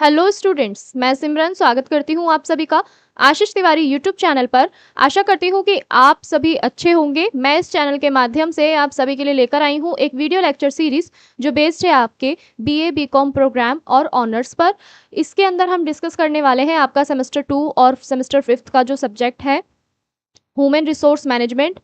Hello students, मैं सिमरन स्वागत करती हूँ आप सभी का आशीष तिवारी यूट्यूब चैनल पर। आशा करती हूँ कि आप सभी अच्छे होंगे। मैं इस चैनल के माध्यम से आप सभी के लिए लेकर आई हूँ एक वीडियो लेक्चर सीरीज जो बेस्ड है आपके बीए बीकॉम प्रोग्राम और ऑनर्स पर। इसके अंदर हम डिस्कस करने वाले हैं आपका सेमेस्टर 2 और सेमेस्टर 5 का जो सब्जेक्ट है human resource management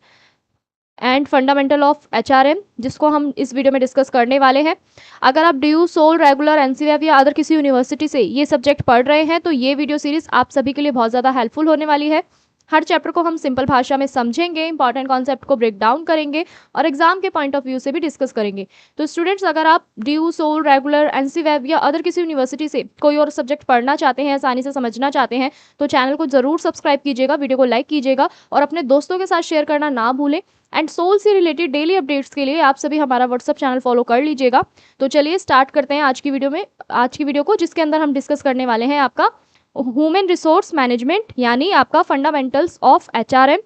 and fundamental of HRM, जिसको हम इस वीडियो में डिस्कस करने वाले हैं। अगर आप ड्यू सोल रेगुलर एनसीवीएफ या अदर किसी यूनिवर्सिटी से ये सब्जेक्ट पढ़ रहे हैं तो ये वीडियो सीरीज आप सभी के लिए बहुत ज़्यादा हेल्पफुल होने वाली है। हर चैप्टर को हम सिंपल भाषा में समझेंगे, इंपॉर्टेंट कॉन्सेप्ट को ब्रेक डाउन करेंगे और एग्जाम के पॉइंट ऑफ व्यू से भी डिस्कस करेंगे। तो स्टूडेंट्स, अगर आप ड्यू सोल रेगुलर एनसीवीएफ या अदर किसी यूनिवर्सिटी से कोई और सब्जेक्ट पढ़ना चाहते हैं, आसानी से समझना चाहते हैं, तो चैनल को जरूर सब्सक्राइब कीजिएगा, वीडियो को लाइक कीजिएगा और अपने दोस्तों के साथ शेयर करना ना भूलें। एंड सोल से रिलेटेड डेली अपडेट्स के लिए आप सभी हमारा व्हाट्सअप चैनल फॉलो कर लीजिएगा। तो चलिए स्टार्ट करते हैं आज की वीडियो को, जिसके अंदर हम डिस्कस करने वाले हैं आपका ह्यूमन रिसोर्स मैनेजमेंट यानी आपका फंडामेंटल्स ऑफ एचआरएम।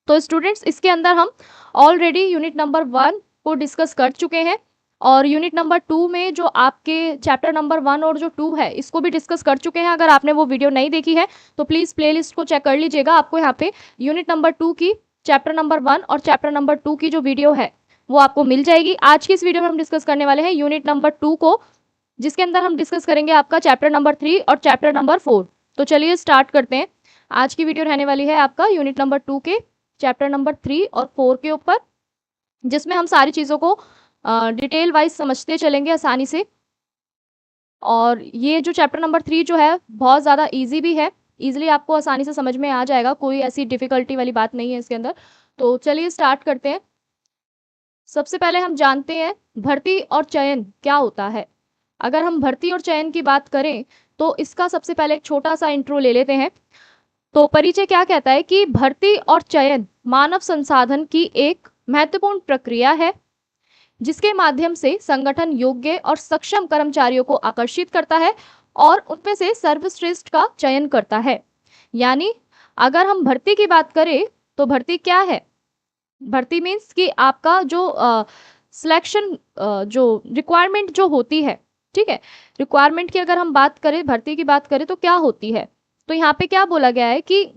तो स्टूडेंट्स, इसके अंदर हम ऑलरेडी यूनिट नंबर 1 को डिस्कस कर चुके हैं और यूनिट नंबर 2 में जो आपके चैप्टर नंबर 1 और जो 2 है इसको भी डिस्कस कर चुके हैं। अगर आपने वो वीडियो नहीं देखी है तो प्लीज़ प्लेलिस्ट को चेक कर लीजिएगा। आपको यहाँ पे यूनिट नंबर 2 की चैप्टर नंबर 1 और चैप्टर नंबर 2 की जो वीडियो है वो आपको मिल जाएगी। आज की इस वीडियो में हम डिस्कस करने वाले हैं यूनिट नंबर 2 को, जिसके अंदर हम डिस्कस करेंगे आपका चैप्टर नंबर 3 और चैप्टर नंबर 4। तो चलिए स्टार्ट करते हैं। आज की वीडियो रहने वाली है आपका यूनिट नंबर 2 के चैप्टर नंबर 3 और 4 के ऊपर, जिसमें हम सारी चीज़ों को डिटेल वाइज समझते चलेंगे आसानी से। और ये जो चैप्टर नंबर 3 जो है बहुत ज़्यादा ईजी भी है, ईजिली आपको आसानी से समझ में आ जाएगा, कोई ऐसी डिफिकल्टी वाली बात नहीं है इसके अंदर। तो चलिए स्टार्ट करते हैं। सबसे पहले हम जानते हैं भर्ती और चयन क्या होता है। अगर हम भर्ती और चयन की बात करें तो इसका सबसे पहले एक छोटा सा इंट्रो ले लेते हैं। तो परिचय क्या कहता है कि भर्ती और चयन मानव संसाधन की एक महत्वपूर्ण प्रक्रिया है जिसके माध्यम से संगठन योग्य और सक्षम कर्मचारियों को आकर्षित करता है और उनमें से सर्वश्रेष्ठ का चयन करता है। यानी अगर हम भर्ती की बात करें तो भर्ती क्या है? भर्ती मीन्स कि आपका जो सिलेक्शन जो रिक्वायरमेंट जो होती है, ठीक है, रिक्वायरमेंट की अगर हम बात करें, भर्ती की बात करें तो क्या होती है। तो यहाँ पे क्या बोला गया है कि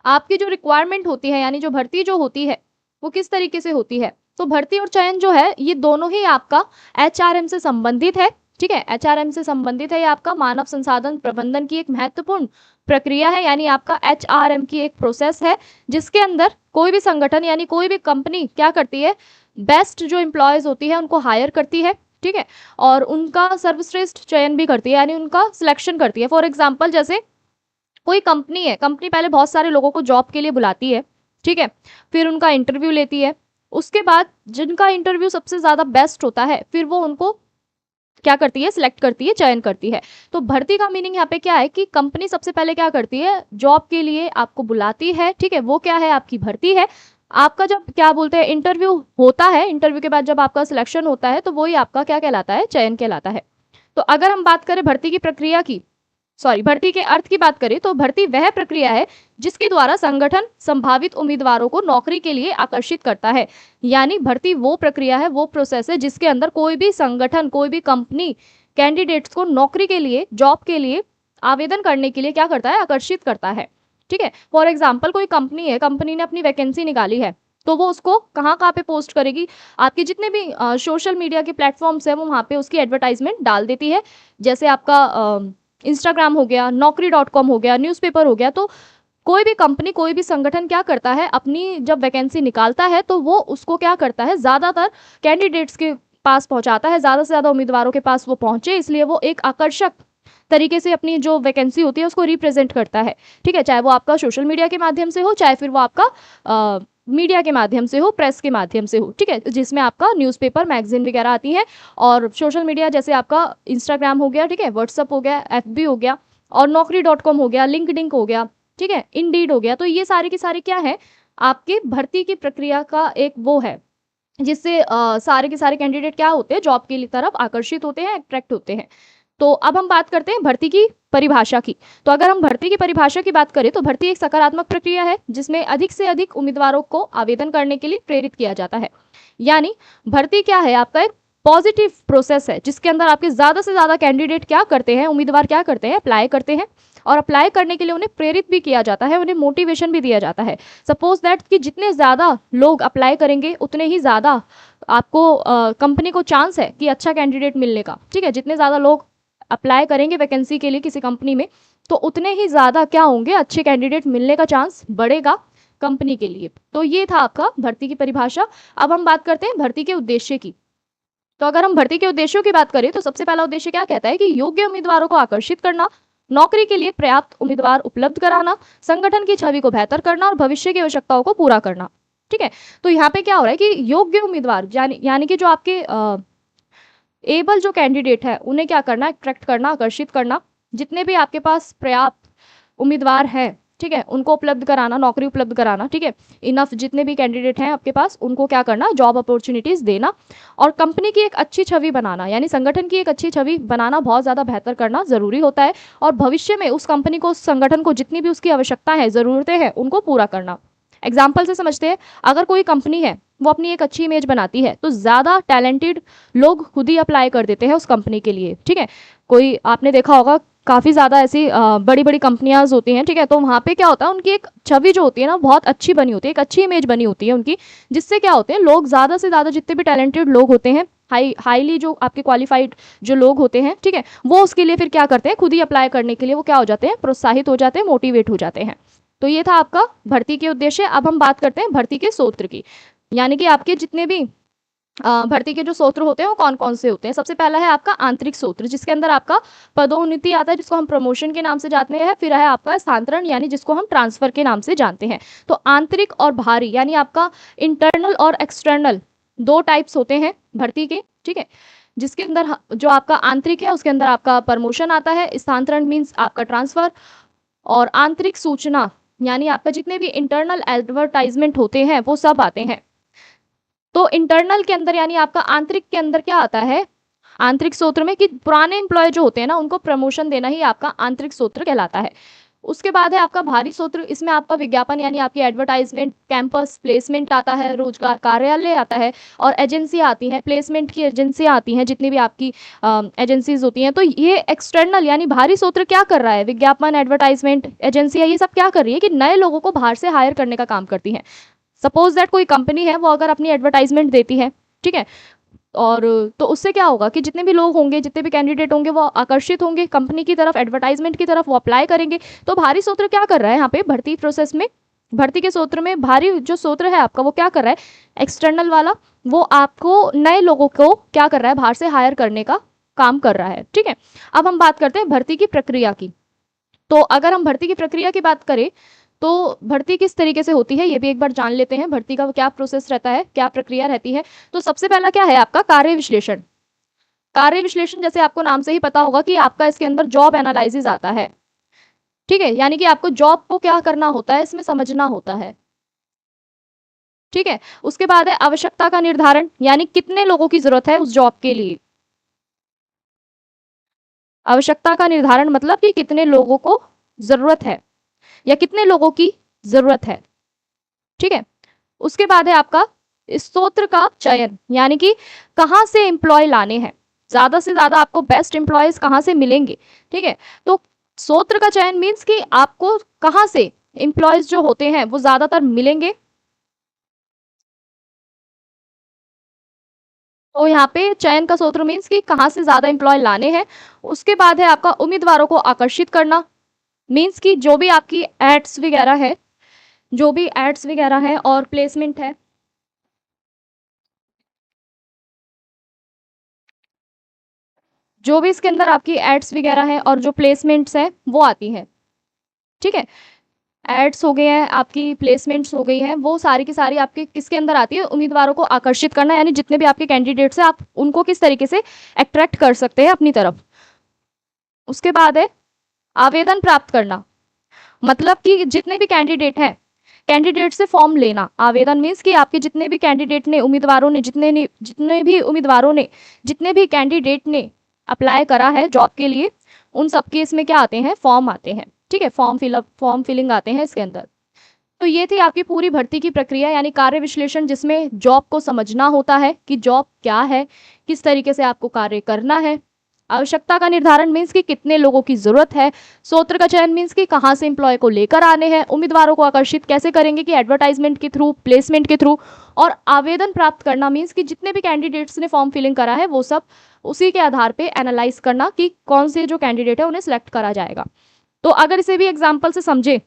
आपकी जो रिक्वायरमेंट होती है यानी जो भर्ती जो होती है वो किस तरीके से होती है। तो भर्ती और चयन जो है ये दोनों ही आपका एचआरएम से संबंधित है, ठीक है, एचआरएम से संबंधित है। ये आपका मानव संसाधन प्रबंधन की एक महत्वपूर्ण प्रक्रिया है, यानी आपका एचआरएम की एक प्रोसेस है जिसके अंदर कोई भी संगठन यानी कोई भी कंपनी क्या करती है, बेस्ट जो एम्प्लॉयज होती है उनको हायर करती है, ठीक है, और उनका सर्वश्रेष्ठ चयन भी करती है यानी उनका सिलेक्शन करती है। फॉर एग्जाम्पल, जैसे कोई कंपनी है, कंपनी पहले बहुत सारे लोगों को जॉब के लिए बुलाती है, ठीक है, फिर उनका इंटरव्यू लेती है, उसके बाद जिनका इंटरव्यू सबसे ज़्यादा बेस्ट होता है फिर वो उनको क्या करती है, सिलेक्ट करती है, चयन करती है। तो भर्ती का मीनिंग यहाँ पे क्या है कि कंपनी सबसे पहले क्या करती है, जॉब के लिए आपको बुलाती है, ठीक है, वो क्या है, आपकी भर्ती है। आपका जब क्या बोलते हैं इंटरव्यू होता है, इंटरव्यू के बाद जब आपका सिलेक्शन होता है तो वही आपका क्या कहलाता है, चयन कहलाता है। तो अगर हम बात करें भर्ती की प्रक्रिया की, भर्ती के अर्थ की बात करें तो भर्ती वह प्रक्रिया है जिसके द्वारा संगठन संभावित उम्मीदवारों को नौकरी के लिए आकर्षित करता है। यानी भर्ती वो प्रक्रिया है, वो प्रोसेस है जिसके अंदर कोई भी संगठन, कोई भी कंपनी कैंडिडेट्स को नौकरी के लिए, जॉब के लिए आवेदन करने के लिए क्या करता है, आकर्षित करता है, ठीक है। फॉर एग्जाम्पल, कोई कंपनी है, कंपनी ने अपनी वैकेंसी निकाली है तो वो उसको कहाँ कहाँ पे पोस्ट करेगी, आपके जितने भी सोशल मीडिया के प्लेटफॉर्म्स है वो वहाँ पे उसकी एडवर्टाइजमेंट डाल देती है। जैसे आपका इंस्टाग्राम हो गया, naukri.com हो गया, न्यूज़पेपर हो गया। तो कोई भी कंपनी, कोई भी संगठन क्या करता है, अपनी जब वैकेंसी निकालता है तो वो उसको क्या करता है, ज़्यादातर कैंडिडेट्स के पास पहुंचाता है, ज़्यादा से ज़्यादा उम्मीदवारों के पास वो पहुंचे, इसलिए वो एक आकर्षक तरीके से अपनी जो वैकेंसी होती है उसको रिप्रेजेंट करता है, ठीक है, चाहे वो आपका सोशल मीडिया के माध्यम से हो, चाहे फिर वो आपका मीडिया के माध्यम से हो, प्रेस के माध्यम से हो, ठीक है, जिसमें आपका न्यूज़पेपर, मैगजीन वगैरह आती है। और सोशल मीडिया जैसे आपका इंस्टाग्राम हो गया, ठीक है, व्हाट्सअप हो गया, एफबी हो गया, और naukri.com हो गया, लिंक्डइन हो गया, ठीक है, इंडीड हो गया। तो ये सारे के सारे क्या है, आपके भर्ती की प्रक्रिया का एक वो है जिससे सारे के सारे कैंडिडेट क्या होते हैं, जॉब की तरफ आकर्षित होते हैं, अट्रैक्ट होते हैं। तो अब हम बात करते हैं भर्ती की परिभाषा की। तो अगर हम भर्ती की परिभाषा की बात करें तो भर्ती एक सकारात्मक प्रक्रिया है जिसमें अधिक से अधिक उम्मीदवारों को आवेदन करने के लिए प्रेरित किया जाता है। यानी भर्ती क्या है, आपका एक पॉजिटिव प्रोसेस है जिसके अंदर आपके ज़्यादा से ज़्यादा कैंडिडेट क्या करते हैं, उम्मीदवार क्या करते हैं, अप्लाई करते हैं और अप्लाई करने के लिए उन्हें प्रेरित भी किया जाता है, उन्हें मोटिवेशन भी दिया जाता है। सपोज दैट कि जितने ज़्यादा लोग अप्लाई करेंगे उतने ही ज़्यादा आपको कंपनी को चांस है कि अच्छा कैंडिडेट मिलने का। ठीक है, जितने ज़्यादा लोग अप्लाई करेंगे वैकेंसी के लिए किसी कंपनी में तो उतने ही ज़्यादा क्या होंगे, अच्छे कैंडिडेट मिलने का चांस बढ़ेगा कंपनी के लिए। तो ये था आपका भर्ती की परिभाषा। अब हम बात करते हैं भर्ती के उद्देश्य की। तो अगर हम भर्ती के उद्देश्यों की बात करें तो सबसे पहला उद्देश्य क्या कहता है कि योग्य उम्मीदवारों को आकर्षित करना, नौकरी के लिए पर्याप्त उम्मीदवार उपलब्ध कराना, संगठन की छवि को बेहतर करना और भविष्य की आवश्यकताओं को पूरा करना। ठीक है, तो यहाँ पे क्या हो रहा है कि योग्य उम्मीदवार यानी कि जो आपके एबल जो कैंडिडेट है उन्हें क्या करना, अट्रैक्ट करना, आकर्षित करना, जितने भी आपके पास पर्याप्त उम्मीदवार हैं, ठीक है, उनको उपलब्ध कराना, नौकरी उपलब्ध कराना। ठीक है, इनफ जितने भी कैंडिडेट हैं आपके पास उनको क्या करना, जॉब अपॉर्चुनिटीज देना और कंपनी की एक अच्छी छवि बनाना, यानी संगठन की एक अच्छी छवि बनाना बहुत ज़्यादा बेहतर करना ज़रूरी होता है और भविष्य में उस कंपनी को, उस संगठन को जितनी भी उसकी आवश्यकता है, ज़रूरतें हैं, उनको पूरा करना। एग्जाम्पल से समझते हैं, अगर कोई कंपनी है वो अपनी एक अच्छी इमेज बनाती है तो ज़्यादा टैलेंटेड लोग खुद ही अप्लाई कर देते हैं उस कंपनी के लिए। ठीक है, कोई आपने देखा होगा काफ़ी ज़्यादा ऐसी बड़ी बड़ी कंपनियां होती हैं। ठीक है, तो वहाँ पे क्या होता है, उनकी एक छवि जो होती है ना बहुत अच्छी बनी होती है, एक अच्छी इमेज बनी होती है उनकी, जिससे क्या होते हैं लोग ज़्यादा से ज़्यादा जितने भी टैलेंटेड लोग होते हैं, हाईली जो आपके क्वालिफाइड जो लोग होते हैं, ठीक है, वो उसके लिए फिर क्या करते हैं, खुद ही अप्लाई करने के लिए वो क्या हो जाते हैं, प्रोत्साहित हो जाते हैं, मोटिवेट हो जाते हैं। तो ये था आपका भर्ती के उद्देश्य। अब हम बात करते हैं भर्ती के सूत्र की, यानी कि आपके जितने भी भर्ती के जो सूत्र होते हैं वो कौन कौन से होते हैं। सबसे पहला है आपका आंतरिक सूत्र, जिसके अंदर आपका पदोन्नति आता है, जिसको हम प्रमोशन के नाम से जानते हैं। फिर है आपका स्थानांतरण, यानी जिसको हम ट्रांसफर के नाम से जानते हैं। तो आंतरिक और बाहरी, यानी आपका इंटरनल और एक्सटर्नल दो टाइप्स होते हैं भर्ती के। ठीक है, जिसके अंदर जो आपका आंतरिक है उसके अंदर आपका प्रमोशन आता है, स्थानांतरण मीन्स आपका ट्रांसफर, और आंतरिक सूचना यानी आपका जितने भी इंटरनल एडवर्टाइजमेंट होते हैं वो सब आते हैं। तो इंटरनल के अंदर यानी आपका आंतरिक के अंदर क्या आता है, आंतरिक सूत्र में, कि पुराने एम्प्लॉय जो होते हैं ना उनको प्रमोशन देना ही आपका आंतरिक सूत्र कहलाता है। उसके बाद है आपका बाहरी सूत्र, इसमें आपका विज्ञापन यानी आपकी एडवर्टाइजमेंट, कैंपस प्लेसमेंट आता है, रोजगार कार्यालय आता है और एजेंसी आती है, प्लेसमेंट की एजेंसियां आती हैं, जितनी भी आपकी एजेंसीज होती हैं। तो ये एक्सटर्नल यानी बाहरी सूत्र क्या कर रहा है, विज्ञापन, एडवर्टाइजमेंट, एजेंसियां, ये सब क्या कर रही है कि नए लोगों को बाहर से हायर करने का काम करती हैं। सपोज दैट कोई कंपनी है वो अगर अपनी एडवर्टाइजमेंट देती है, ठीक है, और तो उससे क्या होगा कि जितने भी लोग होंगे, जितने भी कैंडिडेट होंगे वो आकर्षित होंगे कंपनी की तरफ, एडवर्टाइजमेंट की तरफ, वो अप्लाई करेंगे। तो बाहरी सूत्र क्या कर रहा है यहाँ पे भर्ती प्रोसेस में, भर्ती के सूत्र में बाहरी जो सूत्र है आपका वो क्या कर रहा है, एक्सटर्नल वाला, वो आपको नए लोगों को क्या कर रहा है, बाहर से हायर करने का काम कर रहा है। ठीक है, अब हम बात करते हैं भर्ती की प्रक्रिया की। तो अगर हम भर्ती की प्रक्रिया की बात करें तो भर्ती किस तरीके से होती है ये भी एक बार जान लेते हैं, भर्ती का क्या प्रोसेस रहता है, क्या प्रक्रिया रहती है। तो सबसे पहला क्या है आपका कार्य विश्लेषण। कार्य विश्लेषण जैसे आपको नाम से ही पता होगा कि आपका इसके अंदर जॉब एनालिसिस आता है। ठीक है, यानी कि आपको जॉब को क्या करना होता है, इसमें समझना होता है। ठीक है, उसके बाद है आवश्यकता का निर्धारण, यानी कितने लोगों की जरूरत है उस जॉब के लिए। आवश्यकता का निर्धारण मतलब कि कितने लोगों को जरूरत है या कितने लोगों की जरूरत है। ठीक है, उसके बाद है आपका स्रोत का चयन, यानी कि कहां से एम्प्लॉय लाने हैं, ज्यादा से ज्यादा आपको बेस्ट एम्प्लॉयज कहां से मिलेंगे। ठीक है, तो स्रोत का चयन मीन्स कि आपको कहां से एम्प्लॉयज जो होते हैं वो ज्यादातर मिलेंगे। तो यहाँ पे चयन का सूत्र मीन्स कि कहां से ज्यादा एम्प्लॉय लाने हैं। उसके बाद है आपका उम्मीदवारों को आकर्षित करना, मीन्स कि जो भी आपकी एड्स वगैरह है, जो भी एड्स वगैरह है और प्लेसमेंट है, जो भी इसके अंदर आपकी एड्स वगैरह है और जो प्लेसमेंट्स है वो आती है। ठीक है, एड्स हो गए हैं, आपकी प्लेसमेंट्स हो गई हैं, वो सारी की सारी आपके किसके अंदर आती है, उम्मीदवारों को आकर्षित करना, यानी जितने भी आपके कैंडिडेट्स हैं आप उनको किस तरीके से अट्रैक्ट कर सकते हैं अपनी तरफ। उसके बाद है आवेदन प्राप्त करना, मतलब कि जितने भी कैंडिडेट हैं, कैंडिडेट से फॉर्म लेना। आवेदन मीन्स कि आपके जितने भी कैंडिडेट ने, उम्मीदवारों ने, जितने भी कैंडिडेट ने अप्लाई करा है जॉब के लिए, उन सबके इसमें क्या आते हैं, फॉर्म आते हैं। ठीक है, फॉर्म फिलिंग आते हैं इसके अंदर। तो ये थी आपकी पूरी भर्ती की प्रक्रिया यानी कार्य विश्लेषण, जिसमें जॉब को समझना होता है कि जॉब क्या है, किस तरीके से आपको कार्य करना है। आवश्यकता का निर्धारण मीन्स कि कितने लोगों की जरूरत है। सूत्र का चयन मीन्स कि कहाँ से एम्प्लॉय को लेकर आने हैं। उम्मीदवारों को आकर्षित कैसे करेंगे कि एडवर्टाइजमेंट के थ्रू, प्लेसमेंट के थ्रू। और आवेदन प्राप्त करना मीन्स कि जितने भी कैंडिडेट्स ने फॉर्म फिलिंग करा है वो सब उसी के आधार पे एनालाइज करना कि कौन से जो कैंडिडेट है उन्हें सिलेक्ट करा जाएगा। तो अगर इसे भी एग्जाम्पल से समझे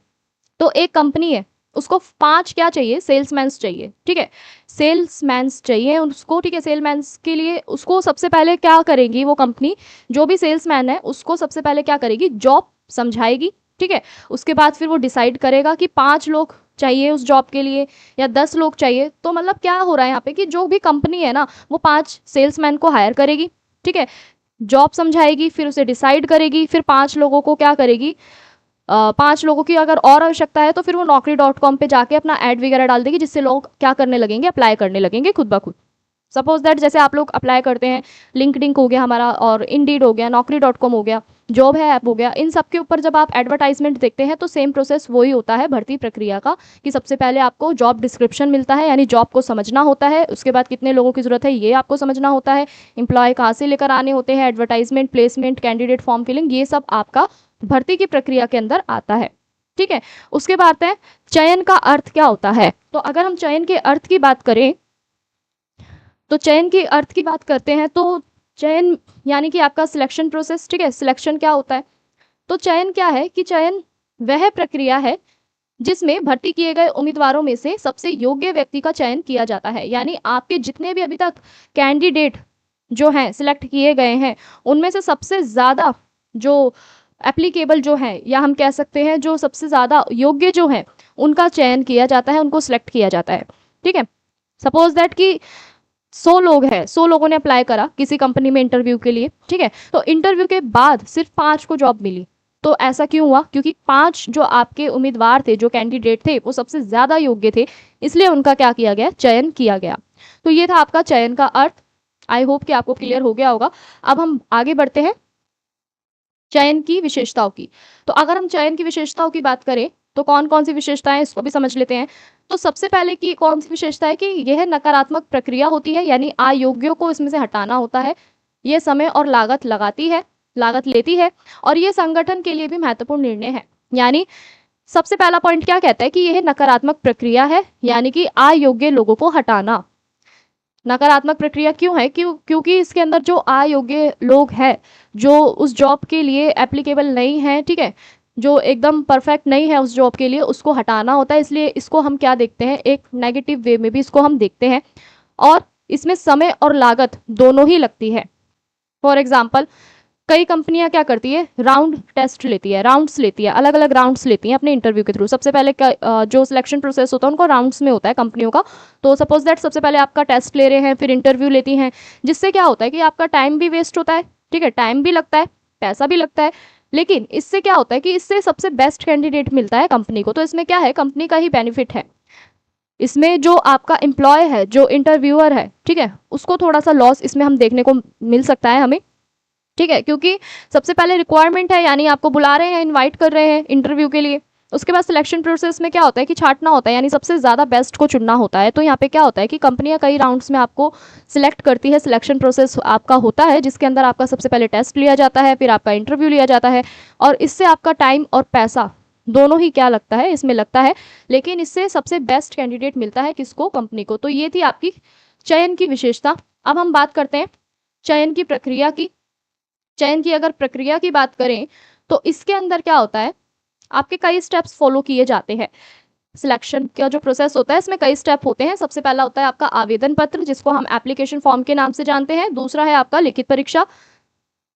तो एक कंपनी है, उसको 5 क्या चाहिए, सेल्समैन्स चाहिए, ठीक है, सेल्समैन्स चाहिए उसको, ठीक है। सेल्समैन्स के लिए उसको सबसे पहले क्या करेगी वो कंपनी, जो भी सेल्समैन है उसको सबसे पहले क्या करेगी, जॉब समझाएगी, ठीक है। उसके बाद फिर वो डिसाइड करेगा कि 5 लोग चाहिए उस जॉब के लिए या 10 लोग चाहिए। तो मतलब क्या हो रहा है यहाँ पे कि जो भी कंपनी है ना वो 5 सेल्समैन को हायर करेगी, ठीक है, जॉब समझाएगी, फिर उसे डिसाइड करेगी, फिर 5 लोगों को क्या करेगी, 5 लोगों की अगर और आवश्यकता है तो फिर वो naukri.com पे जाके अपना ऐड वगैरह डाल देगी, जिससे लोग क्या करने लगेंगे, अप्लाई करने लगेंगे खुद ब खुद। सपोज दैट जैसे आप लोग अप्लाई करते हैं, लिंक्डइन हो गया हमारा, और इंडीड हो गया, naukri.com हो गया, जॉब है ऐप हो गया, इन सब के ऊपर जब आप एडवर्टाइजमेंट देखते हैं तो सेम प्रोसेस वही होता है भर्ती प्रक्रिया का, कि सबसे पहले आपको जॉब डिस्क्रिप्शन मिलता है यानी जॉब को समझना होता है। उसके बाद कितने लोगों की जरूरत है ये आपको समझना होता है, एम्प्लॉय कहाँ से लेकर आने होते हैं, advertisement, placement, candidate form filling, ये सब आपका भर्ती की प्रक्रिया के अंदर आता है, ठीक है। उसके बाद है चयन का अर्थ क्या होता है। तो अगर हम चयन के अर्थ की बात करें तो चयन के अर्थ की बात करते हैं तो चयन यानी कि आपका सिलेक्शन प्रोसेस, ठीक है। सिलेक्शन क्या होता है, तो चयन क्या है कि चयन वह प्रक्रिया है जिसमें भर्ती किए गए उम्मीदवारों में से सबसे योग्य व्यक्ति का चयन किया जाता है। यानी आपके जितने भी अभी तक कैंडिडेट जो हैं सिलेक्ट किए गए हैं उनमें से सबसे ज़्यादा जो एप्लीकेबल जो है, या हम कह सकते हैं जो सबसे ज़्यादा योग्य जो है, उनका चयन किया जाता है, उनको सिलेक्ट किया जाता है, ठीक है। सपोज दैट कि 100 लोग हैं, 100 लोगों ने अप्लाई करा किसी कंपनी में इंटरव्यू के लिए, ठीक है। तो इंटरव्यू के बाद सिर्फ 5 को जॉब मिली। तो ऐसा क्यों हुआ, क्योंकि 5 जो आपके उम्मीदवार थे, जो कैंडिडेट थे, वो सबसे ज़्यादा योग्य थे, इसलिए उनका क्या किया गया, चयन किया गया। तो ये था आपका चयन का अर्थ। आई होप कि आपको क्लियर हो गया होगा। अब हम आगे बढ़ते हैं चयन की विशेषताओं की। तो अगर हम चयन की विशेषताओं की बात करें तो कौन कौन सी विशेषताएं, इसको भी समझ लेते हैं। तो सबसे पहले की कौन सी विशेषता है कि यह नकारात्मक प्रक्रिया होती है, यानी अयोग्यों को इसमें से हटाना होता है। यह समय और लागत लागत लेती है, और ये संगठन के लिए भी महत्वपूर्ण निर्णय है। यानी सबसे पहला पॉइंट क्या कहता है कि यह नकारात्मक प्रक्रिया है, यानी कि अयोग्य लोगों को हटाना। नकारात्मक प्रक्रिया क्यों है, क्योंकि इसके अंदर जो अयोग्य लोग हैं, जो उस जॉब के लिए एप्लीकेबल नहीं है, ठीक है, जो एकदम परफेक्ट नहीं है उस जॉब के लिए, उसको हटाना होता है। इसलिए इसको हम क्या देखते हैं, एक नेगेटिव वे में भी इसको हम देखते हैं, और इसमें समय और लागत दोनों ही लगती है। फॉर एग्जाम्पल कई कंपनियां क्या करती है, राउंड टेस्ट लेती है, राउंड्स लेती है, अलग अलग राउंड्स लेती हैं अपने इंटरव्यू के थ्रू। सबसे पहले जो सिलेक्शन प्रोसेस होता है उनको राउंड्स में होता है कंपनियों का। तो सपोज दैट सबसे पहले आपका टेस्ट ले रहे हैं, फिर इंटरव्यू लेती हैं, जिससे क्या होता है कि आपका टाइम भी वेस्ट होता है, ठीक है, टाइम भी लगता है, पैसा भी लगता है। लेकिन इससे क्या होता है कि इससे सबसे बेस्ट कैंडिडेट मिलता है कंपनी को। तो इसमें क्या है, कंपनी का ही बेनिफिट है। इसमें जो आपका एम्प्लॉय है, जो इंटरव्यूअर है, ठीक है, उसको थोड़ा सा लॉस इसमें हम देखने को मिल सकता है हमें, ठीक है, क्योंकि सबसे पहले रिक्वायरमेंट है, यानी आपको बुला रहे हैं, इनवाइट कर रहे हैं इंटरव्यू के लिए। उसके बाद सिलेक्शन प्रोसेस में क्या होता है कि छांटना होता है, यानी सबसे ज़्यादा बेस्ट को चुनना होता है। तो यहाँ पे क्या होता है कि कंपनियां कई राउंड्स में आपको सिलेक्ट करती है। सिलेक्शन प्रोसेस आपका होता है जिसके अंदर आपका सबसे पहले टेस्ट लिया जाता है, फिर आपका इंटरव्यू लिया जाता है, और इससे आपका टाइम और पैसा दोनों ही क्या लगता है, इसमें लगता है। लेकिन इससे सबसे बेस्ट कैंडिडेट मिलता है किसको, कंपनी को। तो ये थी आपकी चयन की विशेषता। अब हम बात करते हैं चयन की प्रक्रिया की। चयन की अगर प्रक्रिया की बात करें तो इसके अंदर क्या होता है, आपके कई स्टेप्स फॉलो किए जाते हैं। सिलेक्शन का जो प्रोसेस होता है इसमें कई स्टेप होते हैं। सबसे पहला होता है आपका आवेदन पत्र, जिसको हम एप्लीकेशन फॉर्म के नाम से जानते हैं। दूसरा है आपका लिखित परीक्षा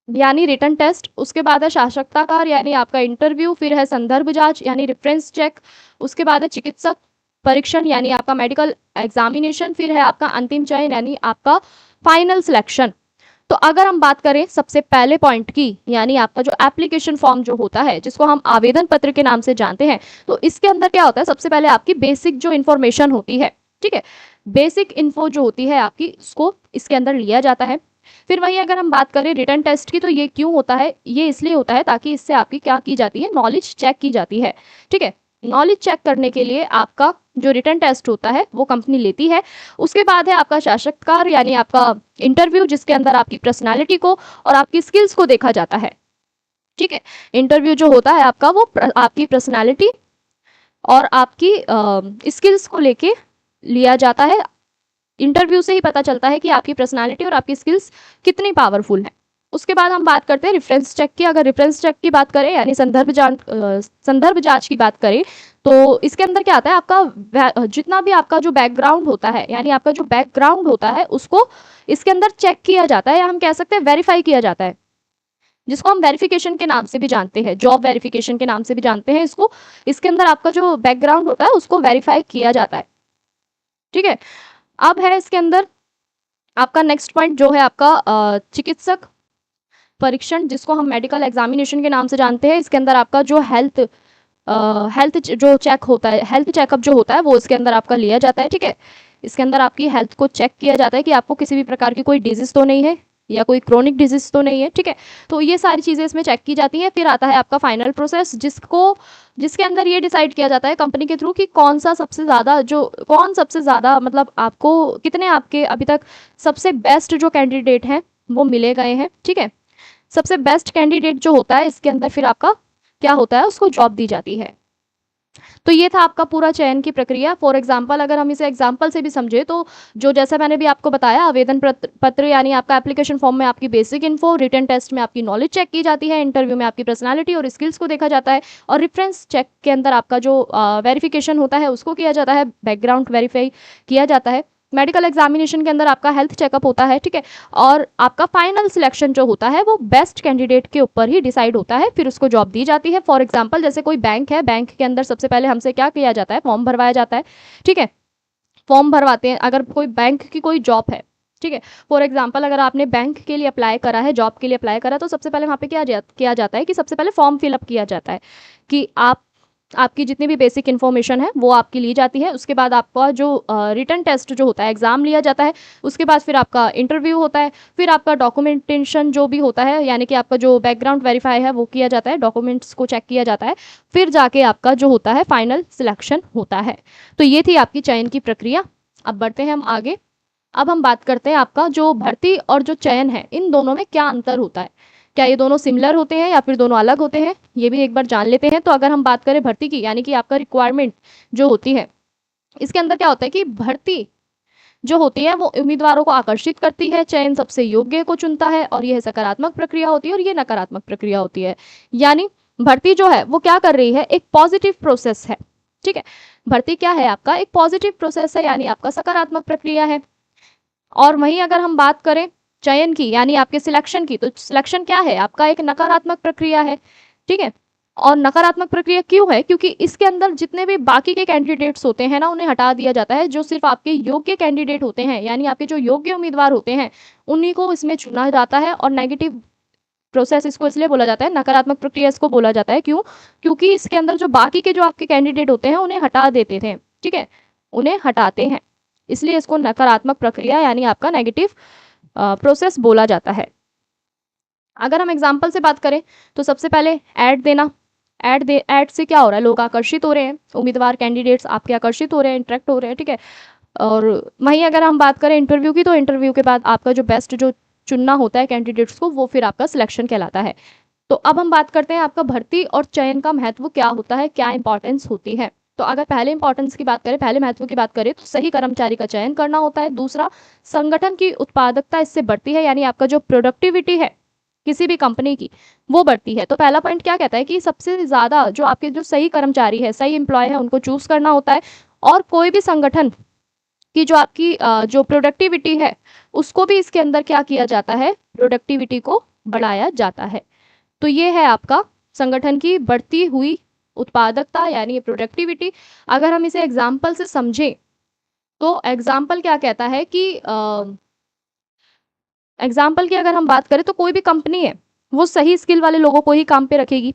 यानी रिटन टेस्ट। उसके बाद है साक्षात्कार यानी आपका इंटरव्यू। फिर है संदर्भ जांच यानी रेफरेंस चेक। उसके बाद है चिकित्सक परीक्षण यानी आपका मेडिकल एग्जामिनेशन। फिर है आपका अंतिम चयन यानी आपका फाइनल सिलेक्शन। तो अगर हम बात करें सबसे पहले पॉइंट की, यानी आपका जो एप्लीकेशन फॉर्म जो होता है, जिसको हम आवेदन पत्र के नाम से जानते हैं, तो इसके अंदर क्या होता है, सबसे पहले आपकी बेसिक जो इन्फॉर्मेशन होती है, ठीक है, बेसिक इन्फो जो होती है आपकी, उसको इसके अंदर लिया जाता है। फिर वही अगर हम बात करें रिटन टेस्ट की, तो ये क्यों होता है, ये इसलिए होता है ताकि इससे आपकी क्या की जाती है, नॉलेज चेक की जाती है, ठीक है। नॉलेज चेक करने के लिए आपका जो रिटन टेस्ट होता है वो कंपनी लेती है। उसके बाद है आपका साक्षात्कार यानी आपका इंटरव्यू, जिसके अंदर आपकी पर्सनालिटी को और आपकी स्किल्स को देखा जाता है। ठीक है, इंटरव्यू जो होता है आपका वो आपकी पर्सनालिटी और आपकी स्किल्स को लेके लिया जाता है। इंटरव्यू से ही पता चलता है कि आपकी पर्सनालिटी और आपकी स्किल्स कितनी पावरफुल है। उसके बाद हम बात करते हैं रेफरेंस चेक की। अगर रेफरेंस चेक की बात करें यानी संदर्भ जांच की बात करें तो इसके अंदर क्या आता है, आपका जितना भी आपका जो बैकग्राउंड होता है यानी आपका जो बैकग्राउंड होता है उसको इसके अंदर चेक किया जाता है, या हम कह सकते हैं वेरीफाई किया जाता है, जिसको हम वेरिफिकेशन के नाम से भी जानते हैं, जॉब वेरिफिकेशन के नाम से भी जानते हैं इसको। इसके अंदर आपका जो बैकग्राउंड होता है उसको वेरीफाई किया जाता है। ठीक है, अब है इसके अंदर आपका नेक्स्ट पॉइंट जो है आपका चिकित्सक परीक्षण, जिसको हम मेडिकल एग्जामिनेशन के नाम से जानते हैं। इसके अंदर आपका जो हेल्थ जो चेक होता है, हेल्थ चेकअप जो होता है वो इसके अंदर आपका लिया जाता है। ठीक है, इसके अंदर आपकी हेल्थ को चेक किया जाता है कि आपको किसी भी प्रकार की कोई डिजीज तो नहीं है या कोई क्रोनिक डिजीज तो नहीं है। ठीक है, तो ये सारी चीजें इसमें चेक की जाती हैं। फिर आता है आपका फाइनल प्रोसेस, जिसके अंदर ये डिसाइड किया जाता है कंपनी के थ्रू कि कौन सबसे ज्यादा मतलब आपको कितने आपके अभी तक सबसे बेस्ट जो कैंडिडेट हैं वो मिले गए हैं। ठीक है, सबसे बेस्ट कैंडिडेट जो होता है इसके अंदर फिर आपका क्या होता है, उसको जॉब दी जाती है। तो ये था आपका पूरा चयन की प्रक्रिया। फॉर एग्जाम्पल अगर हम इसे एग्जाम्पल से भी समझे तो जो जैसा मैंने भी आपको बताया, आवेदन पत्र यानी आपका एप्लीकेशन फॉर्म में आपकी बेसिक इन्फो, रिटन टेस्ट में आपकी नॉलेज चेक की जाती है, इंटरव्यू में आपकी पर्सनालिटी और स्किल्स को देखा जाता है, और रेफरेंस चेक के अंदर आपका जो वेरिफिकेशन होता है उसको किया जाता है, बैकग्राउंड वेरीफाई किया जाता है। मेडिकल एग्जामिनेशन के अंदर आपका हेल्थ चेकअप होता है। ठीक है, और आपका फाइनल सिलेक्शन जो होता है वो बेस्ट कैंडिडेट के ऊपर ही डिसाइड होता है, फिर उसको जॉब दी जाती है। फॉर एग्जांपल जैसे कोई बैंक है, बैंक के अंदर सबसे पहले हमसे क्या किया जाता है, फॉर्म भरवाया जाता है। ठीक है, फॉर्म भरवाते हैं अगर कोई बैंक की कोई जॉब है। ठीक है, फॉर एग्जांपल अगर आपने बैंक के लिए अप्लाई करा है, जॉब के लिए अप्लाई करा, तो सबसे पहले वहाँ पे किया जाता है कि सबसे पहले फॉर्म फिलअप किया जाता है कि आपकी जितनी भी बेसिक इन्फॉर्मेशन है वो आपकी ली जाती है। उसके बाद आपका जो रिटन टेस्ट जो होता है, एग्जाम लिया जाता है। उसके बाद फिर आपका इंटरव्यू होता है, फिर आपका डॉक्यूमेंटेशन जो भी होता है यानी कि आपका जो बैकग्राउंड वेरीफाई है वो किया जाता है, डॉक्यूमेंट्स को चेक किया जाता है, फिर जाके आपका जो होता है फाइनल सिलेक्शन होता है। तो ये थी आपकी चयन की प्रक्रिया। अब बढ़ते हैं हम आगे। अब हम बात करते हैं आपका जो भर्ती और जो चयन है, इन दोनों में क्या अंतर होता है, क्या ये दोनों सिमिलर होते हैं या फिर दोनों अलग होते हैं, ये भी एक बार जान लेते हैं। तो अगर हम बात करें भर्ती की यानी कि आपका रिक्वायरमेंट जो होती है, इसके अंदर क्या होता है कि भर्ती जो होती है वो उम्मीदवारों को आकर्षित करती है, चयन सबसे योग्य को चुनता है, और यह सकारात्मक प्रक्रिया होती है और ये नकारात्मक प्रक्रिया होती है। यानी भर्ती जो है वो क्या कर रही है, एक पॉजिटिव प्रोसेस है। ठीक है, भर्ती क्या है, आपका एक पॉजिटिव प्रोसेस है यानी आपका सकारात्मक प्रक्रिया है। और वहीं अगर हम बात करें चयन की यानी आपके सिलेक्शन की, तो सिलेक्शन क्या है, आपका एक नकारात्मक प्रक्रिया है। ठीक है, और नकारात्मक प्रक्रिया क्यों है, क्योंकि इसके अंदर जितने भी बाकी के कैंडिडेट्स होते हैं ना उन्हें हटा दिया जाता है, जो सिर्फ आपके योग्य कैंडिडेट होते हैं यानी आपके जो योग्य उम्मीदवार होते हैं उन्हीं को इसमें चुना जाता है। और नेगेटिव प्रोसेस इसको इसलिए बोला जाता है, नकारात्मक प्रक्रिया इसको बोला जाता है, क्यों, क्योंकि इसके अंदर जो बाकी के जो आपके कैंडिडेट होते हैं उन्हें हटा देते थे। ठीक है, उन्हें हटाते हैं, इसलिए इसको नकारात्मक प्रक्रिया यानी आपका नेगेटिव प्रोसेस बोला जाता है। अगर हम एग्जाम्पल से बात करें तो सबसे पहले ऐड देना, ऐड से क्या हो रहा है, लोग आकर्षित हो रहे हैं, उम्मीदवार कैंडिडेट्स आपके आकर्षित हो रहे हैं, इंटरेक्ट हो रहे हैं। ठीक है, और वहीं अगर हम बात करें इंटरव्यू की, तो इंटरव्यू के बाद आपका जो बेस्ट जो चुनना होता है कैंडिडेट्स को, वो फिर आपका सिलेक्शन कहलाता है। तो अब हम बात करते हैं आपका भर्ती और चयन का महत्व क्या होता है, क्या इंपॉर्टेंस होती है। तो अगर पहले इंपॉर्टेंस की बात करें, पहले महत्व की बात करें तो सही कर्मचारी का चयन करना होता है। दूसरा, संगठन की उत्पादकता इससे बढ़ती है यानी आपका जो प्रोडक्टिविटी है किसी भी कंपनी की वो बढ़ती है। तो पहला पॉइंट क्या कहता है कि सबसे ज्यादा जो आपके जो सही कर्मचारी है, सही एम्प्लॉय है, उनको चूज करना होता है। और कोई भी संगठन की जो आपकी जो प्रोडक्टिविटी है उसको भी इसके अंदर क्या किया जाता है, प्रोडक्टिविटी को बढ़ाया जाता है। तो ये है आपका संगठन की बढ़ती हुई उत्पादकता यानी प्रोडक्टिविटी। अगर हम इसे एग्जाम्पल से समझें तो एग्जाम्पल क्या कहता है कि एग्जाम्पल की अगर हम बात करें तो कोई भी कंपनी है वो सही स्किल वाले लोगों को ही काम पे रखेगी।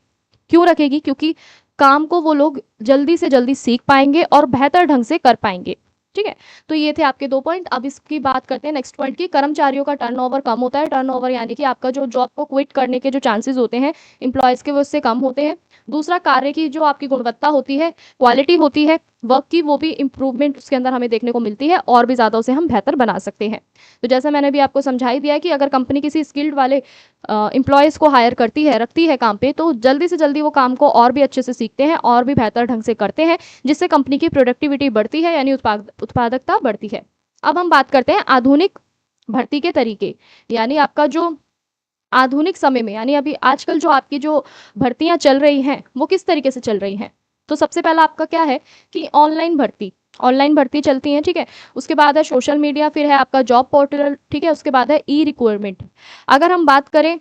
क्यों रखेगी, क्योंकि काम को वो लोग जल्दी से जल्दी सीख पाएंगे और बेहतर ढंग से कर पाएंगे। ठीक है। तो ये थे आपके 2 पॉइंट। अब इसकी बात करते हैं नेक्स्ट पॉइंट की। कर्मचारियों का टर्नओवर कम होता है। टर्नओवर यानी कि आपका जो जॉब को क्विट करने के जो चांसेस होते हैं एम्प्लॉयज़ के, वो उससे कम होते हैं। दूसरा, कार्य की जो आपकी गुणवत्ता होती है, क्वालिटी होती है वर्क की, वो भी इम्प्रूवमेंट उसके अंदर हमें देखने को मिलती है और भी ज़्यादा उसे हम बेहतर बना सकते हैं। तो जैसा मैंने भी आपको समझा ही दिया है कि अगर कंपनी किसी स्किल्ड वाले एम्प्लॉयज़ को हायर करती है, रखती है काम पे, तो जल्दी से जल्दी वो काम को और भी अच्छे से सीखते हैं और भी बेहतर ढंग से करते हैं, जिससे कंपनी की प्रोडक्टिविटी बढ़ती है, यानी उत्पादकता बढ़ती है। अब हम बात करते हैं आधुनिक भर्ती के तरीके, यानी आपका जो आधुनिक समय में, यानी अभी आजकल जो आपकी जो भर्तियां चल रही हैं वो किस तरीके से चल रही हैं। तो सबसे पहला आपका क्या है कि ऑनलाइन भर्ती चलती है, ठीक है। उसके बाद है सोशल मीडिया, फिर है आपका जॉब पोर्टल, ठीक है। उसके बाद है ई रिक्वायरमेंट। अगर हम बात करें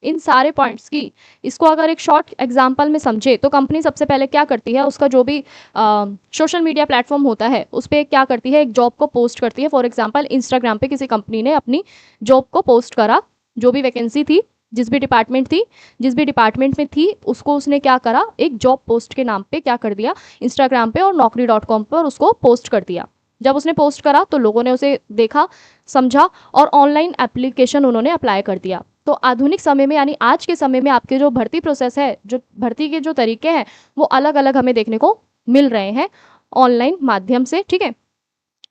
इन सारे पॉइंट्स की, इसको अगर एक शॉर्ट एग्जांपल में समझे तो कंपनी सबसे पहले क्या करती है, उसका जो भी सोशल मीडिया प्लेटफॉर्म होता है उस पर क्या करती है, एक जॉब को पोस्ट करती है। फॉर एग्जांपल इंस्टाग्राम पे किसी कंपनी ने अपनी जॉब को पोस्ट करा, जो भी वैकेंसी थी, जिस भी डिपार्टमेंट में थी, उसको उसने क्या करा, एक जॉब पोस्ट के नाम पे क्या कर दिया, इंस्टाग्राम पे और naukri.com पर उसको पोस्ट कर दिया। जब उसने पोस्ट करा तो लोगों ने उसे देखा, समझा और ऑनलाइन एप्लीकेशन उन्होंने अप्लाई कर दिया। तो आधुनिक समय में, यानी आज के समय में, आपके जो भर्ती प्रोसेस है, जो भर्ती के जो तरीके हैं, वो अलग अलग हमें देखने को मिल रहे हैं ऑनलाइन माध्यम से, ठीक है।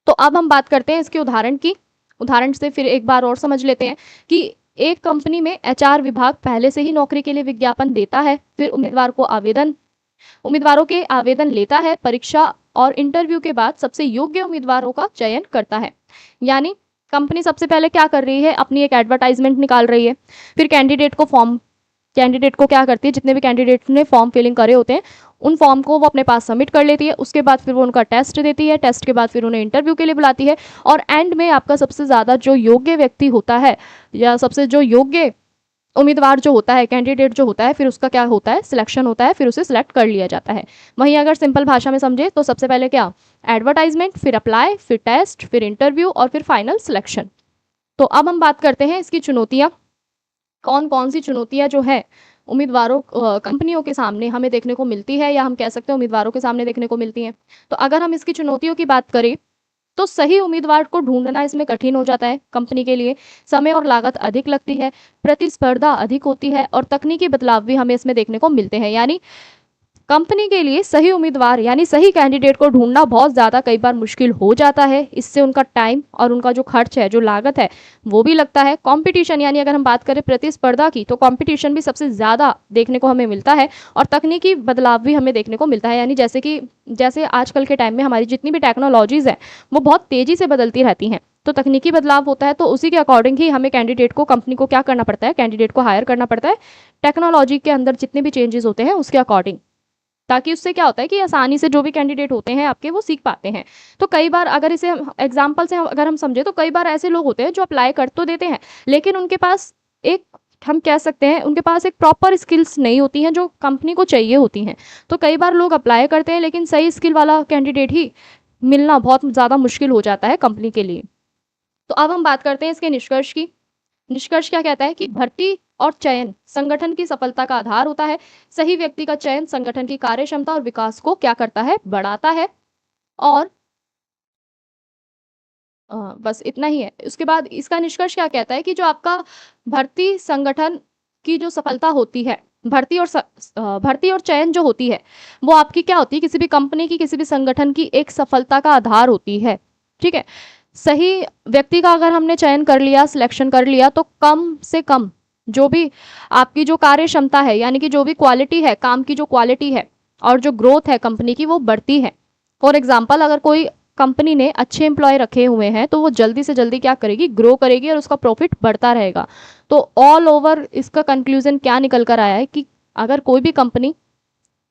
तो अब हम बात करते हैं इसके उदाहरण की। उदाहरण से फिर एक बार और समझ लेते हैं कि एक कंपनी में एचआर विभाग पहले से ही नौकरी के लिए विज्ञापन देता है, फिर उम्मीदवारों के आवेदन लेता है, परीक्षा और इंटरव्यू के बाद सबसे योग्य उम्मीदवारों का चयन करता है। यानी कंपनी सबसे पहले क्या कर रही है, अपनी एक एडवर्टाइजमेंट निकाल रही है, फिर कैंडिडेट को क्या करती है, जितने भी कैंडिडेट ने फॉर्म फिलिंग करे होते हैं उन फॉर्म को वो अपने पास सबमिट कर लेती है। उसके बाद फिर वो उनका टेस्ट देती है, टेस्ट के बाद फिर उन्हें इंटरव्यू के लिए बुलाती है और एंड में आपका सबसे ज़्यादा जो योग्य व्यक्ति होता है या सबसे जो योग्य उम्मीदवार जो होता है, कैंडिडेट जो होता है, फिर उसका क्या होता है, सिलेक्शन होता है, फिर उसे सिलेक्ट कर लिया जाता है। वहीं अगर सिंपल भाषा में समझे तो सबसे पहले क्या, एडवर्टाइजमेंट, फिर अप्लाई, फिर टेस्ट, फिर इंटरव्यू और फिर फाइनल सिलेक्शन। तो अब हम बात करते हैं इसकी चुनौतियाँ, कौन कौन सी चुनौतियाँ जो है उम्मीदवारों कंपनियों के सामने हमें देखने को मिलती है, या हम कह सकते हैं उम्मीदवारों के सामने देखने को मिलती हैं। तो अगर हम इसकी चुनौतियों की बात करें तो सही उम्मीदवार को ढूंढना इसमें कठिन हो जाता है कंपनी के लिए, समय और लागत अधिक लगती है, प्रतिस्पर्धा अधिक होती है और तकनीकी बदलाव भी हमें इसमें देखने को मिलते हैं। यानी कंपनी के लिए सही उम्मीदवार यानी सही कैंडिडेट को ढूंढना बहुत ज़्यादा कई बार मुश्किल हो जाता है। इससे उनका टाइम और उनका जो खर्च है, जो लागत है, वो भी लगता है। कंपटीशन, यानी अगर हम बात करें प्रतिस्पर्धा की, तो कंपटीशन भी सबसे ज़्यादा देखने को हमें मिलता है और तकनीकी बदलाव भी हमें देखने को मिलता है। यानी जैसे आजकल के टाइम में हमारी जितनी भी टेक्नोलॉजीज़ है वो बहुत तेज़ी से बदलती रहती हैं, तो तकनीकी बदलाव होता है, तो उसी के अकॉर्डिंग ही हमें कैंडिडेट को, कंपनी को क्या करना पड़ता है, कैंडिडेट को हायर करना पड़ता है टेक्नोलॉजी के अंदर जितने भी चेंजेस होते हैं उसके अकॉर्डिंग, ताकि उससे क्या होता है कि आसानी से जो भी कैंडिडेट होते हैं आपके, वो सीख पाते हैं। तो कई बार अगर इसे एग्जाम्पल से अगर हम समझे तो कई बार ऐसे लोग होते हैं जो अप्लाई कर तो देते हैं, लेकिन उनके पास एक, हम कह सकते हैं उनके पास एक प्रॉपर स्किल्स नहीं होती हैं जो कंपनी को चाहिए होती हैं। तो कई बार लोग अप्लाई करते हैं लेकिन सही स्किल वाला कैंडिडेट ही मिलना बहुत ज़्यादा मुश्किल हो जाता है कंपनी के लिए। तो अब हम बात करते हैं इसके निष्कर्ष की। निष्कर्ष क्या कहता है कि भर्ती और चयन संगठन की सफलता का आधार होता है। सही व्यक्ति का चयन संगठन की कार्य क्षमता और विकास को क्या करता है, बढ़ाता है। और बस इतना ही है। उसके बाद इसका निष्कर्ष क्या कहता है कि जो आपका भर्ती संगठन की जो सफलता होती है, भर्ती और चयन जो होती है वो आपकी क्या होती है, किसी भी कंपनी की, किसी भी संगठन की एक सफलता का आधार होती है, ठीक है। सही व्यक्ति का अगर हमने चयन कर लिया, सिलेक्शन कर लिया, तो कम से कम जो भी आपकी जो कार्य क्षमता है, यानी कि जो भी क्वालिटी है, काम की जो क्वालिटी है और जो ग्रोथ है कंपनी की, वो बढ़ती है। फॉर एग्जाम्पल, अगर कोई कंपनी ने अच्छे एम्प्लॉय रखे हुए हैं तो वो जल्दी से जल्दी क्या करेगी, ग्रो करेगी और उसका प्रॉफिट बढ़ता रहेगा। तो ऑल ओवर इसका कंक्लूजन क्या निकल कर आया है कि अगर कोई भी कंपनी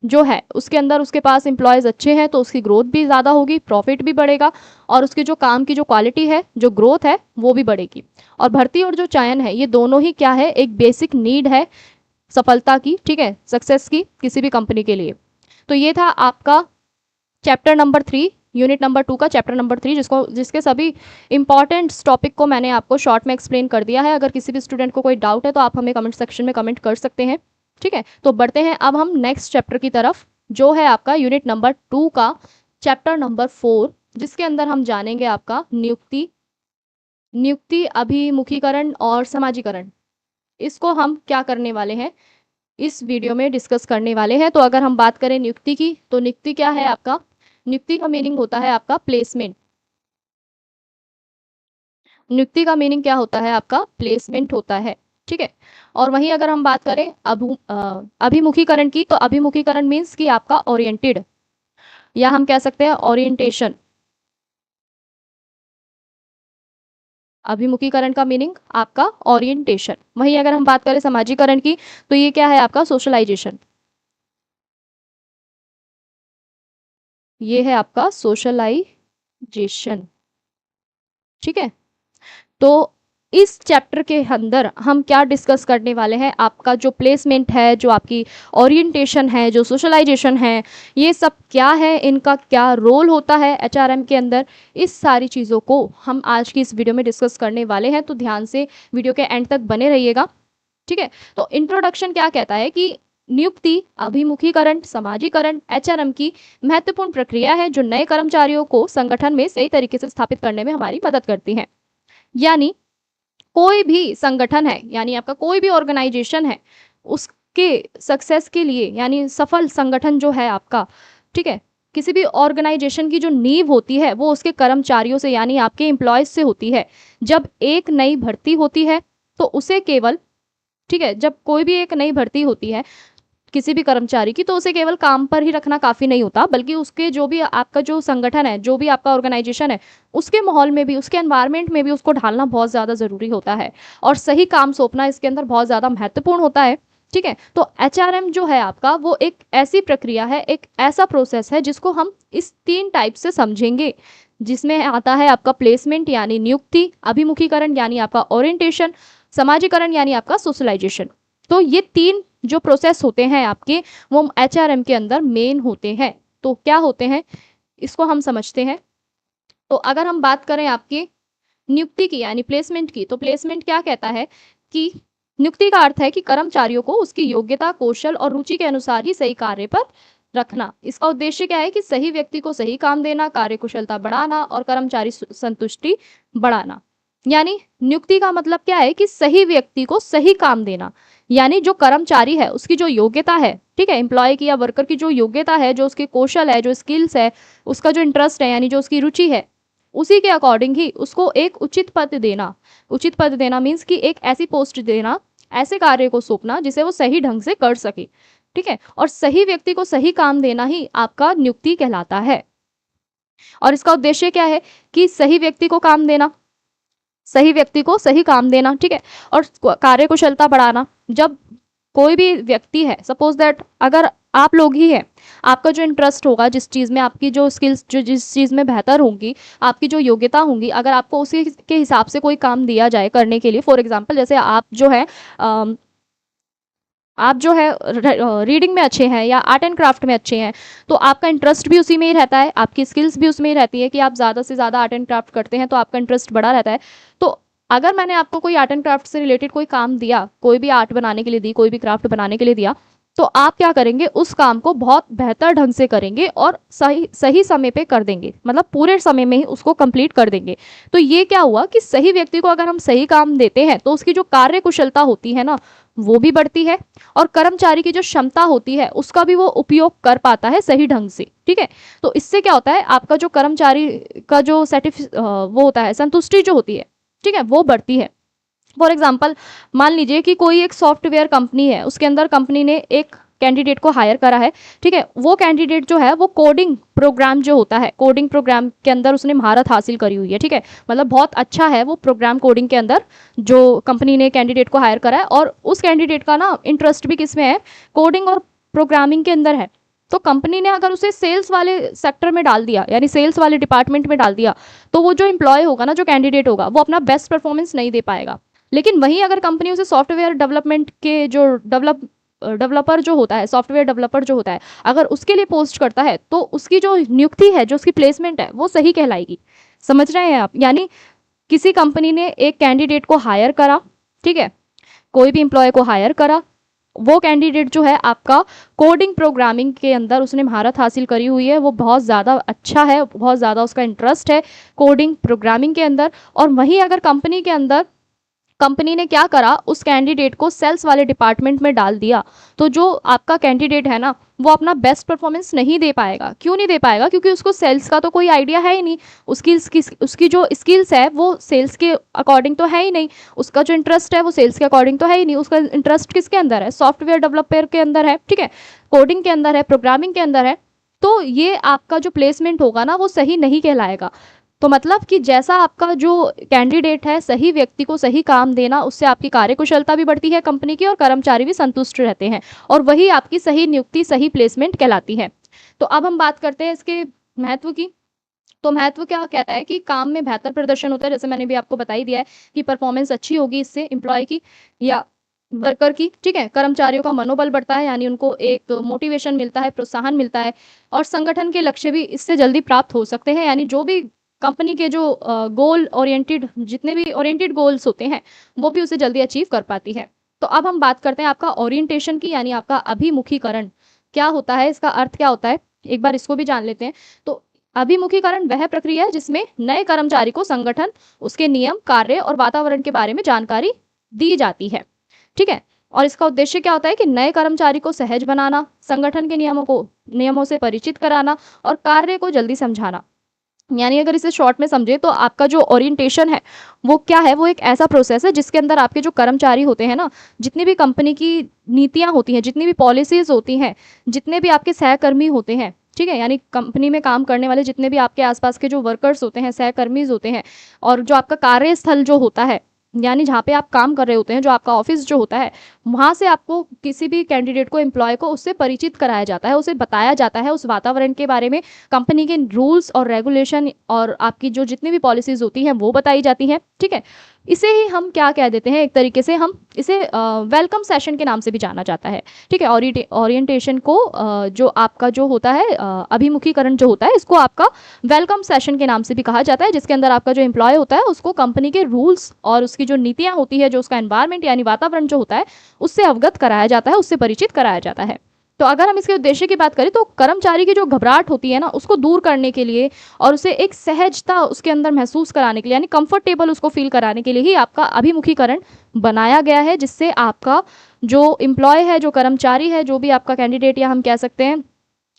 जो है उसके अंदर उसके पास एम्प्लॉयज़ अच्छे हैं तो उसकी ग्रोथ भी ज़्यादा होगी, प्रॉफिट भी बढ़ेगा और उसके जो काम की जो क्वालिटी है, जो ग्रोथ है, वो भी बढ़ेगी। और भर्ती और जो चयन है, ये दोनों ही क्या है, एक बेसिक नीड है सफलता की, ठीक है, सक्सेस की किसी भी कंपनी के लिए। तो ये था आपका चैप्टर नंबर 3, यूनिट नंबर 2 का चैप्टर नंबर 3, जिसके सभी इंपॉर्टेंट टॉपिक को मैंने आपको शॉर्ट में एक्सप्लेन कर दिया है। अगर किसी भी स्टूडेंट को कोई डाउट है तो आप हमें कमेंट सेक्शन में कमेंट कर सकते हैं, ठीक है। तो बढ़ते हैं अब हम नेक्स्ट चैप्टर की तरफ, जो है आपका यूनिट नंबर 2 का चैप्टर नंबर 4, जिसके अंदर हम जानेंगे आपका नियुक्ति, अभिमुखीकरण और समाजीकरण। इसको हम क्या करने वाले हैं, इस वीडियो में डिस्कस करने वाले हैं। तो अगर हम बात करें नियुक्ति की, तो नियुक्ति क्या है आपका, नियुक्ति का मीनिंग होता है आपका प्लेसमेंट। नियुक्ति का मीनिंग क्या होता है आपका, प्लेसमेंट होता है, ठीक है। और वहीं अगर हम बात करें अभिमुखीकरण की, तो अभिमुखीकरण मीन्स कि आपका ओरिएंटेड, या हम कह सकते हैं ओरिएंटेशन। अभिमुखीकरण का मीनिंग आपका ओरिएंटेशन। वहीं अगर हम बात करें समाजीकरण की, तो ये क्या है आपका सोशलाइजेशन। ये है आपका सोशलाइजेशन, ठीक है। तो इस चैप्टर के अंदर हम क्या डिस्कस करने वाले हैं, आपका जो प्लेसमेंट है, जो आपकी ओरिएंटेशन है, जो सोशलाइजेशन है, ये सब क्या है, इनका क्या रोल होता है एचआरएम के अंदर, इस सारी चीज़ों को हम आज की इस वीडियो में डिस्कस करने वाले हैं। तो ध्यान से वीडियो के एंड तक बने रहिएगा, ठीक है। तो इंट्रोडक्शन क्या कहता है कि नियुक्ति, अभिमुखीकरण, समाजीकरण एचआरएम की महत्वपूर्ण प्रक्रिया है जो नए कर्मचारियों को संगठन में सही तरीके से स्थापित करने में हमारी मदद करती है। यानी कोई भी संगठन है, यानी आपका कोई भी ऑर्गेनाइजेशन है, उसके सक्सेस के लिए, यानी सफल संगठन जो है आपका, ठीक है, किसी भी ऑर्गेनाइजेशन की जो नींव होती है वो उसके कर्मचारियों से, यानी आपके एम्प्लॉयज से होती है। जब एक नई भर्ती होती है तो उसे केवल, ठीक है, जब कोई भी एक नई भर्ती होती है किसी भी कर्मचारी की, तो उसे केवल काम पर ही रखना काफ़ी नहीं होता, बल्कि उसके जो भी आपका जो संगठन है, जो भी आपका ऑर्गेनाइजेशन है, उसके माहौल में भी, उसके एनवायरनमेंट में भी उसको ढालना बहुत ज़्यादा ज़रूरी होता है, और सही काम सौंपना इसके अंदर बहुत ज़्यादा महत्वपूर्ण होता है, ठीक है। तो एचआरएम जो है आपका, वो एक ऐसी प्रक्रिया है, एक ऐसा प्रोसेस है जिसको हम इस 3 टाइप से समझेंगे, जिसमें आता है आपका प्लेसमेंट यानी नियुक्ति, अभिमुखीकरण यानी आपका ओरिएंटेशन, समाजीकरण यानी आपका सोशलाइजेशन। तो ये 3 जो प्रोसेस होते हैं आपके, वो एचआरएम के अंदर मेन होते हैं। तो क्या होते हैं, इसको हम समझते हैं। तो अगर हम बात करें आपकी नियुक्ति की यानी प्लेसमेंट की, तो प्लेसमेंट क्या कहता है कि नियुक्ति का अर्थ है कि कर्मचारियों को उसकी योग्यता, कौशल और रुचि के अनुसार ही सही कार्य पर रखना। इसका उद्देश्य क्या है कि सही व्यक्ति को सही काम देना, कार्य कुशलता बढ़ाना और कर्मचारी संतुष्टि बढ़ाना। यानी नियुक्ति का मतलब क्या है कि सही व्यक्ति को सही काम देना, यानी जो कर्मचारी है उसकी जो योग्यता है, ठीक है, एम्प्लॉय की या वर्कर की जो योग्यता है, जो उसके कौशल है, जो स्किल्स है, उसका जो इंटरेस्ट है, यानी जो उसकी रुचि है, उसी के अकॉर्डिंग ही उसको एक उचित पद देना। उचित पद देना मीन्स कि एक ऐसी पोस्ट देना, ऐसे कार्य को सौंपना जिसे वो सही ढंग से कर सके, ठीक है। और सही व्यक्ति को सही काम देना ही आपका नियुक्ति कहलाता है। और इसका उद्देश्य क्या है कि सही व्यक्ति को काम देना, सही व्यक्ति को सही काम देना, ठीक है, और कार्य कुशलता बढ़ाना। जब कोई भी व्यक्ति है, सपोज दैट अगर आप लोग ही हैं, आपका जो इंटरेस्ट होगा, जिस चीज़ में आपकी जो स्किल्स, जो जिस चीज़ में बेहतर होंगी, आपकी जो योग्यता होंगी, अगर आपको उसी के हिसाब से कोई काम दिया जाए करने के लिए, फॉर एग्जांपल जैसे आप जो है रीडिंग में अच्छे हैं या आर्ट एंड क्राफ्ट में अच्छे हैं, तो आपका इंटरेस्ट भी उसी में ही रहता है, आपकी स्किल्स भी उसमें ही रहती है कि आप ज़्यादा से ज़्यादा आर्ट एंड क्राफ्ट करते हैं, तो आपका इंटरेस्ट बढ़ा रहता है। तो अगर मैंने आपको कोई आर्ट एंड क्राफ्ट से रिलेटेड कोई काम दिया, कोई भी आर्ट बनाने के लिए दी, कोई भी क्राफ्ट बनाने के लिए दिया, तो आप क्या करेंगे, उस काम को बहुत बेहतर ढंग से करेंगे और सही समय पे कर देंगे, मतलब पूरे समय में ही उसको कंप्लीट कर देंगे। तो ये क्या हुआ कि सही व्यक्ति को अगर हम सही काम देते हैं तो उसकी जो कार्य कुशलता होती है ना, वो भी बढ़ती है, और कर्मचारी की जो क्षमता होती है उसका भी वो उपयोग कर पाता है सही ढंग से, ठीक है। तो इससे क्या होता है, आपका जो कर्मचारी का जो वो होता है, संतुष्टि जो होती है, ठीक है, वो बढ़ती है। फॉर एग्जाम्पल मान लीजिए कि कोई एक सॉफ्टवेयर कंपनी है, उसके अंदर कंपनी ने एक कैंडिडेट को हायर करा है, ठीक है, वो कैंडिडेट जो है वो कोडिंग प्रोग्राम जो होता है, कोडिंग प्रोग्राम के अंदर उसने महारत हासिल करी हुई है, ठीक है, मतलब बहुत अच्छा है वो प्रोग्राम कोडिंग के अंदर, जो कंपनी ने कैंडिडेट को हायर करा है, और उस कैंडिडेट का ना इंटरेस्ट भी किस में है, कोडिंग और प्रोग्रामिंग के अंदर है। तो कंपनी ने अगर उसे सेल्स वाले सेक्टर में डाल दिया, यानी सेल्स वाले डिपार्टमेंट में डाल दिया, तो वो जो एम्प्लॉय होगा ना, जो कैंडिडेट होगा, वो अपना बेस्ट परफॉर्मेंस नहीं दे पाएगा। लेकिन वहीं अगर कंपनी उसे सॉफ्टवेयर डेवलपमेंट के जो डेवलपर जो होता है, सॉफ्टवेयर डेवलपर जो होता है, अगर उसके लिए पोस्ट करता है, तो उसकी जो नियुक्ति है, जो उसकी प्लेसमेंट है, वो सही कहलाएगी। समझ रहे हैं आप, यानी किसी कंपनी ने एक कैंडिडेट को हायर करा, ठीक है, कोई भी एम्प्लॉय को हायर करा, वो कैंडिडेट जो है आपका कोडिंग प्रोग्रामिंग के अंदर उसने महारत हासिल करी हुई है, वो बहुत ज़्यादा अच्छा है, बहुत ज़्यादा उसका इंटरेस्ट है कोडिंग प्रोग्रामिंग के अंदर। और वहीं अगर कंपनी के अंदर कंपनी ने क्या करा, उस कैंडिडेट को सेल्स वाले डिपार्टमेंट में डाल दिया, तो जो आपका कैंडिडेट है ना वो अपना बेस्ट परफॉर्मेंस नहीं दे पाएगा। क्यों नहीं दे पाएगा? क्योंकि उसको सेल्स का तो कोई आइडिया है ही नहीं, उसकी जो स्किल्स है वो सेल्स के अकॉर्डिंग तो है ही नहीं, उसका जो इंटरेस्ट है वो सेल्स के अकॉर्डिंग तो है ही नहीं। उसका इंटरेस्ट किसके अंदर है? सॉफ्टवेयर डेवलपर के अंदर है, ठीक है, कोडिंग के अंदर है, प्रोग्रामिंग के अंदर है। तो ये आपका जो प्लेसमेंट होगा ना वो सही नहीं कहलाएगा। तो मतलब कि जैसा आपका जो कैंडिडेट है, सही व्यक्ति को सही काम देना, उससे आपकी कार्यकुशलता भी बढ़ती है कंपनी की, और कर्मचारी भी संतुष्ट रहते हैं, और वही आपकी सही नियुक्ति, सही प्लेसमेंट कहलाती है। तो अब हम बात करते हैं इसके महत्व की। तो महत्व क्या कहता है कि काम में बेहतर प्रदर्शन होता है, जैसे मैंने भी आपको बता ही दिया है कि परफॉर्मेंस अच्छी होगी इससे एम्प्लॉय की या वर्कर की, ठीक है। कर्मचारियों का मनोबल बढ़ता है, यानी उनको एक मोटिवेशन मिलता है, प्रोत्साहन मिलता है, और संगठन के लक्ष्य भी इससे जल्दी प्राप्त हो सकते हैं। यानी जो भी कंपनी के जो गोल ओरिएंटेड, जितने भी ओरिएंटेड गोल्स होते हैं वो भी उसे जल्दी अचीव कर पाती है। तो अब हम बात करते हैं आपका ओरिएंटेशन की, यानी आपका अभिमुखीकरण क्या होता है, इसका अर्थ क्या होता है, एक बार इसको भी जान लेते हैं। तो अभिमुखीकरण वह प्रक्रिया है जिसमें नए कर्मचारी को संगठन, उसके नियम, कार्य और वातावरण के बारे में जानकारी दी जाती है, ठीक है। और इसका उद्देश्य क्या होता है कि नए कर्मचारी को सहज बनाना, संगठन के नियमों से परिचित कराना, और कार्य को जल्दी समझाना। यानी अगर इसे शॉर्ट में समझे तो आपका जो ओरिएंटेशन है वो क्या है, वो एक ऐसा प्रोसेस है जिसके अंदर आपके जो कर्मचारी होते हैं ना, जितनी भी कंपनी की नीतियां होती हैं, जितनी भी पॉलिसीज होती हैं, जितने भी आपके सहकर्मी होते हैं, ठीक है, यानी कंपनी में काम करने वाले जितने भी आपके आसपास के जो वर्कर्स होते हैं, सहकर्मी होते हैं, और जो आपका कार्यस्थल जो होता है, यानी जहाँ पे आप काम कर रहे होते हैं, जो आपका ऑफिस जो होता है, वहाँ से आपको किसी भी कैंडिडेट को, एम्प्लॉय को उससे परिचित कराया जाता है, उसे बताया जाता है उस वातावरण के बारे में, कंपनी के रूल्स और रेगुलेशन और आपकी जो जितनी भी पॉलिसीज होती हैं वो बताई जाती हैं, ठीक है। इसे ही हम क्या कह देते हैं, एक तरीके से हम इसे वेलकम सेशन के नाम से भी जाना जाता है, ठीक है। ओरिएंटेशन को जो आपका जो होता है अभिमुखीकरण जो होता है, इसको आपका वेलकम सेशन के नाम से भी कहा जाता है, जिसके अंदर आपका जो एम्प्लॉय होता है उसको कंपनी के रूल्स और उसकी जो नीतियां होती है, जो उसका एनवायरनमेंट यानी वातावरण जो होता है उससे अवगत कराया जाता है, उससे परिचित कराया जाता है। तो अगर हम इसके उद्देश्य की बात करें तो कर्मचारी की जो घबराहट होती है ना उसको दूर करने के लिए, और उसे एक सहजता उसके अंदर महसूस कराने के लिए, यानी कंफर्टेबल उसको फील कराने के लिए ही आपका अभिमुखीकरण बनाया गया है, जिससे आपका जो एम्प्लॉय है, जो कर्मचारी है, जो भी आपका कैंडिडेट या हम कह सकते हैं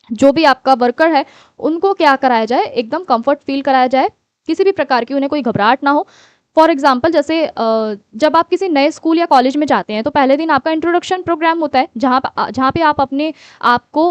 जो भी आपका वर्कर है, उनको क्या कराया जाए, एकदम कंफर्ट फील कराया जाए, किसी भी प्रकार की उन्हें कोई घबराहट ना हो। फॉर एग्जाम्पल जैसे जब आप किसी नए स्कूल या कॉलेज में जाते हैं तो पहले दिन आपका इंट्रोडक्शन प्रोग्राम होता है, जहाँ पे आप अपने आप को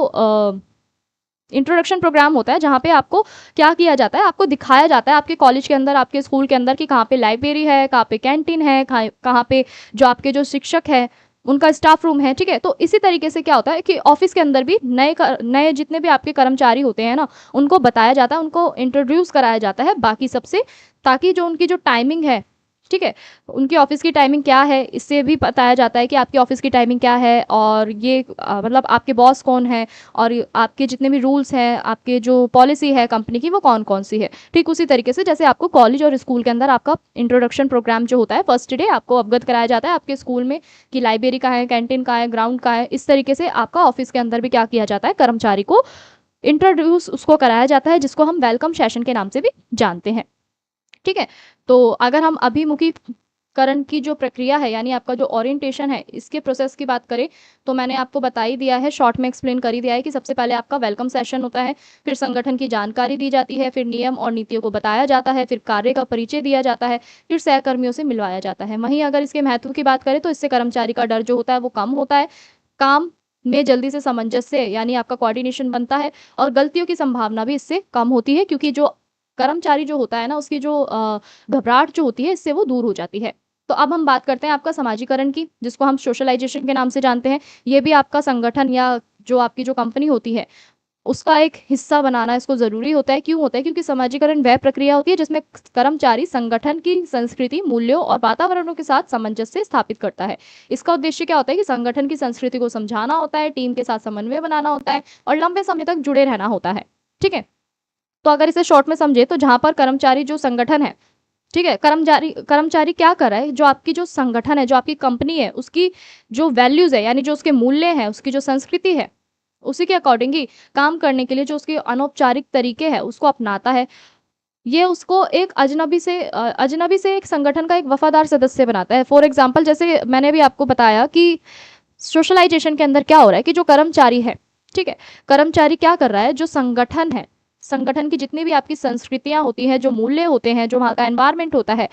इंट्रोडक्शन प्रोग्राम होता है, जहाँ पे आपको क्या किया जाता है, आपको दिखाया जाता है आपके कॉलेज के अंदर, आपके स्कूल के अंदर कि कहाँ पे लाइब्रेरी है, कहाँ पे कैंटीन है, कहाँ पे जो आपके जो शिक्षक है उनका स्टाफ रूम है, ठीक है। तो इसी तरीके से क्या होता है कि ऑफिस के अंदर भी नए जितने भी आपके कर्मचारी होते हैं ना उनको बताया जाता है, उनको इंट्रोड्यूस कराया जाता है बाकी सबसे, ताकि जो उनकी जो टाइमिंग है, ठीक है, उनकी ऑफिस की टाइमिंग क्या है, इससे भी बताया जाता है कि आपकी ऑफिस की टाइमिंग क्या है, और ये मतलब आपके बॉस कौन है, और आपके जितने भी रूल्स हैं, आपके जो पॉलिसी है कंपनी की वो कौन कौन सी है। ठीक उसी तरीके से जैसे आपको कॉलेज और स्कूल के अंदर आपका इंट्रोडक्शन प्रोग्राम जो होता है, फर्स्ट डे आपको अवगत कराया जाता है आपके स्कूल में कि लाइब्रेरी का है, कैंटीन का है, ग्राउंड का है। इस तरीके से आपका ऑफिस के अंदर भी क्या किया जाता है, कर्मचारी को इंट्रोड्यूस उसको कराया जाता है, जिसको हम वेलकम सेशन के नाम से भी जानते हैं, ठीक है। तो अगर हम अभिमुखीकरण की जो प्रक्रिया है, यानी आपका जो ओरिएंटेशन है, इसके प्रोसेस की बात करें तो मैंने आपको बता ही दिया है, शॉर्ट में एक्सप्लेन कर ही दिया है कि सबसे पहले आपका वेलकम सेशन होता है, फिर संगठन की जानकारी दी जाती है, फिर नियम और नीतियों को बताया जाता है, फिर कार्य का परिचय दिया जाता है, फिर सहकर्मियों से मिलवाया जाता है। वहीं अगर इसके महत्व की बात करें तो इससे कर्मचारी का डर जो होता है वो कम होता है, काम में जल्दी से सामंजस्य यानी आपका कोऑर्डिनेशन बनता है, और गलतियों की संभावना भी इससे कम होती है, क्योंकि जो कर्मचारी जो होता है ना उसकी जो घबराहट जो होती है इससे वो दूर हो जाती है। तो अब हम बात करते हैं आपका समाजीकरण की, जिसको हम सोशलाइजेशन के नाम से जानते हैं। ये भी आपका संगठन या जो आपकी जो कंपनी होती है उसका एक हिस्सा बनाना इसको ज़रूरी होता है। क्यों होता है? क्योंकि समाजीकरण वह प्रक्रिया होती है जिसमें कर्मचारी संगठन की संस्कृति, मूल्यों और वातावरणों के साथ सामंजस्य स्थापित करता है। इसका उद्देश्य क्या होता है कि संगठन की संस्कृति को समझाना होता है, टीम के साथ समन्वय बनाना होता है और लंबे समय तक जुड़े रहना होता है। ठीक है, तो अगर इसे शॉर्ट में समझे तो जहाँ पर कर्मचारी जो संगठन है ठीक है। कर्मचारी कर्मचारी क्या कर रहा है, जो आपकी जो संगठन है, जो आपकी कंपनी है, उसकी जो वैल्यूज है, यानी जो उसके मूल्य हैं, उसकी जो संस्कृति है, उसी के अकॉर्डिंग ही काम करने के लिए जो उसके अनौपचारिक तरीके हैं उसको अपनाता है। ये उसको एक अजनबी से एक संगठन का एक वफादार सदस्य बनाता है। फॉर एग्जाम्पल, जैसे मैंने भी आपको बताया कि सोशलाइजेशन के अंदर क्या हो रहा है कि जो कर्मचारी है, ठीक है, कर्मचारी क्या कर रहा है, जो संगठन है, संगठन की जितनी भी आपकी संस्कृतियां होती हैं, जो मूल्य होते हैं, जो वहाँ का एनवायरनमेंट होता है,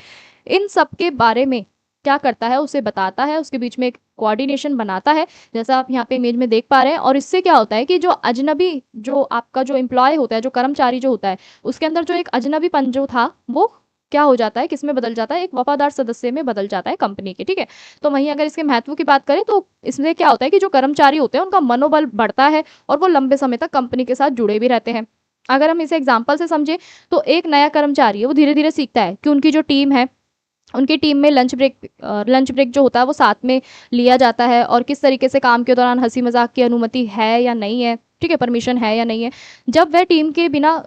इन सब के बारे में क्या करता है, उसे बताता है, उसके बीच में एक कोऑर्डिनेशन बनाता है, जैसा आप यहाँ पे इमेज में देख पा रहे हैं। और इससे क्या होता है कि जो अजनबी, जो आपका जो एम्प्लॉय होता है, जो कर्मचारी जो होता है, उसके अंदर जो एक अजनबीपन जो था वो क्या हो जाता है, किस में बदल जाता है, एक वफादार सदस्य में बदल जाता है कंपनी के। ठीक है, तो वहीं अगर इसके महत्व की बात करें तो इसमें क्या होता है कि जो कर्मचारी होते हैं उनका मनोबल बढ़ता है और वो लंबे समय तक कंपनी के साथ जुड़े भी रहते हैं। अगर हम इसे एग्जाम्पल से समझे तो एक नया कर्मचारी है, वो धीरे धीरे सीखता है कि उनकी जो टीम है, उनकी टीम में लंच ब्रेक जो होता है वो साथ में लिया जाता है, और किस तरीके से काम के दौरान हंसी मजाक की अनुमति है या नहीं है, ठीक है, परमिशन है या नहीं है। जब वह टीम के बिना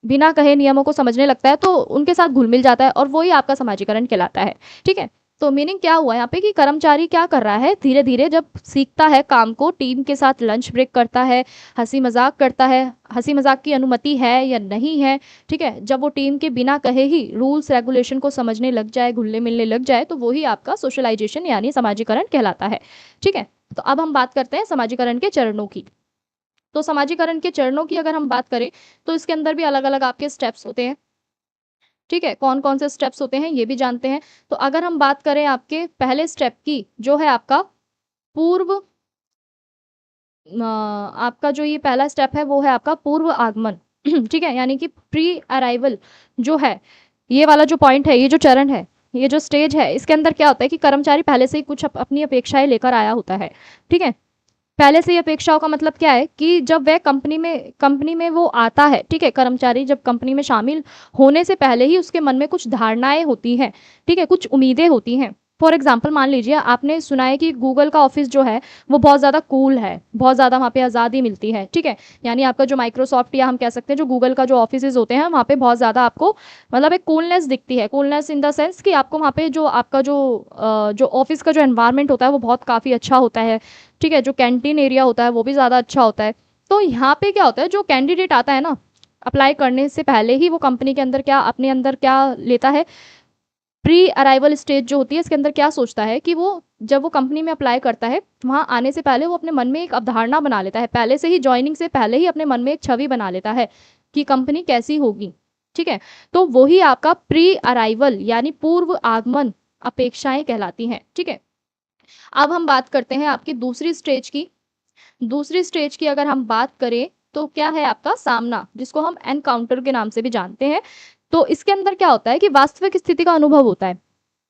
बिना कहे नियमों को समझने लगता है तो उनके साथ घुल मिल जाता है, और वही आपका समाजीकरण कहलाता है। ठीक है, तो मीनिंग क्या हुआ यहाँ पे कि कर्मचारी क्या कर रहा है, धीरे धीरे जब सीखता है काम को, टीम के साथ लंच ब्रेक करता है, हंसी मजाक करता है, हंसी मजाक की अनुमति है या नहीं है, ठीक है, जब वो टीम के बिना कहे ही रूल्स रेगुलेशन को समझने लग जाए, घुलने मिलने लग जाए, तो वही आपका सोशलाइजेशन यानी समाजीकरण कहलाता है। ठीक है, तो अब हम बात करते हैं समाजीकरण के चरणों की। तो समाजीकरण के चरणों की अगर हम बात करें तो इसके अंदर भी अलग अलग आपके स्टेप्स होते हैं। ठीक है, कौन कौन से स्टेप्स होते हैं ये भी जानते हैं। तो अगर हम बात करें आपके पहले स्टेप की, जो है आपका पूर्व आपका जो ये पहला स्टेप है वो है आपका पूर्व आगमन। ठीक है, यानी कि प्री अराइवल जो है, ये वाला जो पॉइंट है, ये जो चरण है, ये जो स्टेज है, इसके अंदर क्या होता है कि कर्मचारी पहले से ही कुछ अपनी अपेक्षाएं लेकर आया होता है। ठीक है, पहले से ही अपेक्षाओं का मतलब क्या है कि जब वह कंपनी में वो आता है, ठीक है, कर्मचारी जब कंपनी में शामिल होने से पहले ही उसके मन में कुछ धारणाएं होती हैं, ठीक है, कुछ उम्मीदें होती हैं। फॉर एग्जाम्पल, मान लीजिए आपने सुना है कि गूगल का ऑफिस जो है वो बहुत ज़्यादा कूल है, बहुत ज़्यादा वहाँ पे आज़ादी मिलती है। ठीक है, यानी आपका जो माइक्रोसॉफ्ट या हम कह सकते हैं जो गूगल का जो ऑफिस होते हैं, वहाँ पे बहुत ज़्यादा आपको मतलब एक कूलनेस दिखती है। कूलनेस इन द सेंस कि आपको वहाँ पे जो आपका जो ऑफिस का जो एनवायरनमेंट होता है वो बहुत काफ़ी अच्छा होता है। ठीक है, जो कैंटीन एरिया होता है वो भी ज़्यादा अच्छा होता है। तो यहाँ पे क्या होता है, जो कैंडिडेट आता है ना, अप्लाई करने से पहले ही वो कंपनी के अंदर क्या अपने अंदर क्या लेता है, प्री अराइवल स्टेज जो होती है इसके अंदर क्या सोचता है कि वो जब वो कंपनी में अप्लाई करता है, वहाँ आने से पहले वो अपने मन में एक अवधारणा बना लेता है, पहले से ही ज्वाइनिंग से पहले ही अपने मन में एक छवि बना लेता है कि कंपनी कैसी होगी। ठीक है, तो वही आपका प्री अराइवल यानी पूर्व आगमन अपेक्षाएं कहलाती हैं। ठीक है, अब हम बात करते हैं आपकी दूसरी स्टेज की। दूसरी स्टेज की अगर हम बात करें तो क्या है आपका सामना, जिसको हम एनकाउंटर के नाम से भी जानते हैं। तो इसके अंदर क्या होता है कि वास्तविक स्थिति का अनुभव होता है।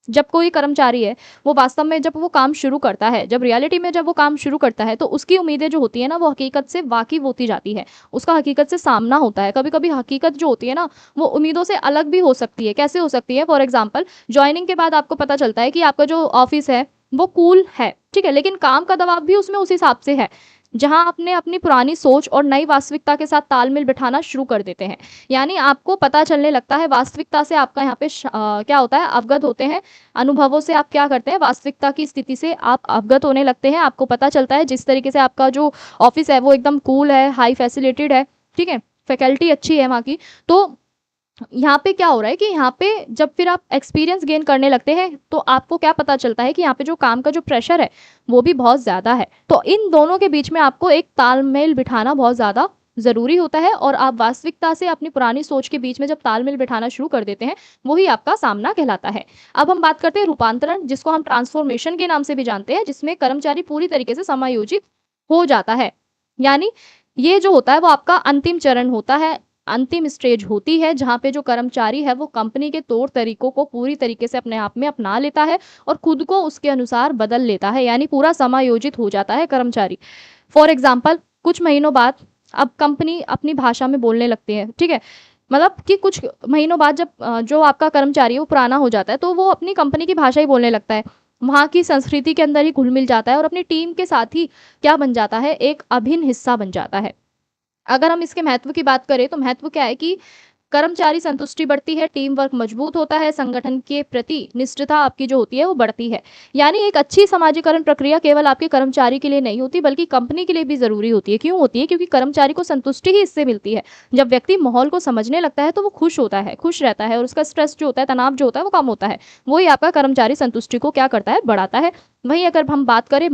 जब कोई कर्मचारी है वो वास्तव में जब वो काम शुरू करता है, जब रियलिटी में जब वो काम शुरू करता है, तो उसकी उम्मीदें जो होती है ना वो हकीकत से वाकिफ होती जाती है, उसका हकीकत से सामना होता है। कभी कभी हकीकत जो होती है ना वो उम्मीदों से अलग भी हो सकती है। कैसे हो सकती है, फॉर एग्जाम्पल, ज्वाइनिंग के बाद आपको पता चलता है कि आपका जो ऑफिस है वो कूल है, ठीक है, लेकिन काम का दबाव भी उसमें उस हिसाब से है, जहां आपने अपनी पुरानी सोच और नई वास्तविकता के साथ तालमेल बिठाना शुरू कर देते हैं। यानी आपको पता चलने लगता है वास्तविकता से, आपका यहाँ पे क्या होता है, अवगत होते हैं अनुभवों से। आप क्या करते हैं, वास्तविकता की स्थिति से आप अवगत होने लगते हैं। आपको पता चलता है जिस तरीके से आपका जो ऑफिस है वो एकदम कूल है, हाई फैसिलिटेड है, ठीक है, फैकल्टी अच्छी है वहाँ की। तो यहाँ पे क्या हो रहा है कि यहाँ पे जब फिर आप एक्सपीरियंस गेन करने लगते हैं तो आपको क्या पता चलता है कि यहाँ पे जो काम का जो प्रेशर है वो भी बहुत ज़्यादा है। तो इन दोनों के बीच में आपको एक तालमेल बिठाना बहुत ज़्यादा ज़रूरी होता है, और आप वास्तविकता से अपनी पुरानी सोच के बीच में जब तालमेल बिठाना शुरू कर देते हैं वही आपका सामना कहलाता है। अब हम बात करते हैं रूपांतरण, जिसको हम ट्रांसफॉर्मेशन के नाम से भी जानते हैं, जिसमें कर्मचारी पूरी तरीके से समायोजित हो जाता है। यानी ये जो होता है वो आपका अंतिम चरण होता है, अंतिम स्टेज होती है, जहाँ पे जो कर्मचारी है वो कंपनी के तौर तरीकों को पूरी तरीके से अपने आप में अपना लेता है और खुद को उसके अनुसार बदल लेता है, यानी पूरा समायोजित हो जाता है कर्मचारी। फॉर एग्जाम्पल, कुछ महीनों बाद अब कंपनी अपनी भाषा में बोलने लगती है। ठीक है, मतलब कि कुछ महीनों बाद जब जो आपका कर्मचारी है वो पुराना हो जाता है तो वो अपनी कंपनी की भाषा ही बोलने लगता है, वहाँ की संस्कृति के अंदर ही घुल मिल जाता है और अपनी टीम के साथ ही क्या बन जाता है, एक अभिन्न हिस्सा बन जाता है। अगर हम इसके महत्व की बात करें तो महत्व क्या है कि कर्मचारी संतुष्टि बढ़ती है, टीम वर्क मजबूत होता है, संगठन के प्रति निष्ठता आपकी जो होती है वो बढ़ती है। यानी एक अच्छी समाजीकरण प्रक्रिया केवल आपके कर्मचारी के लिए नहीं होती बल्कि कंपनी के लिए भी जरूरी होती है। क्यों होती है? क्योंकि कर्मचारी को संतुष्टि ही इससे मिलती है। जब व्यक्ति माहौल को समझने लगता है तो वो खुश होता है, खुश रहता है और उसका स्ट्रेस जो होता है, तनाव जो होता है वो कम होता है। वही आपका कर्मचारी संतुष्टि को क्या करता है? बढ़ाता है। वहीं अगर हम बात करें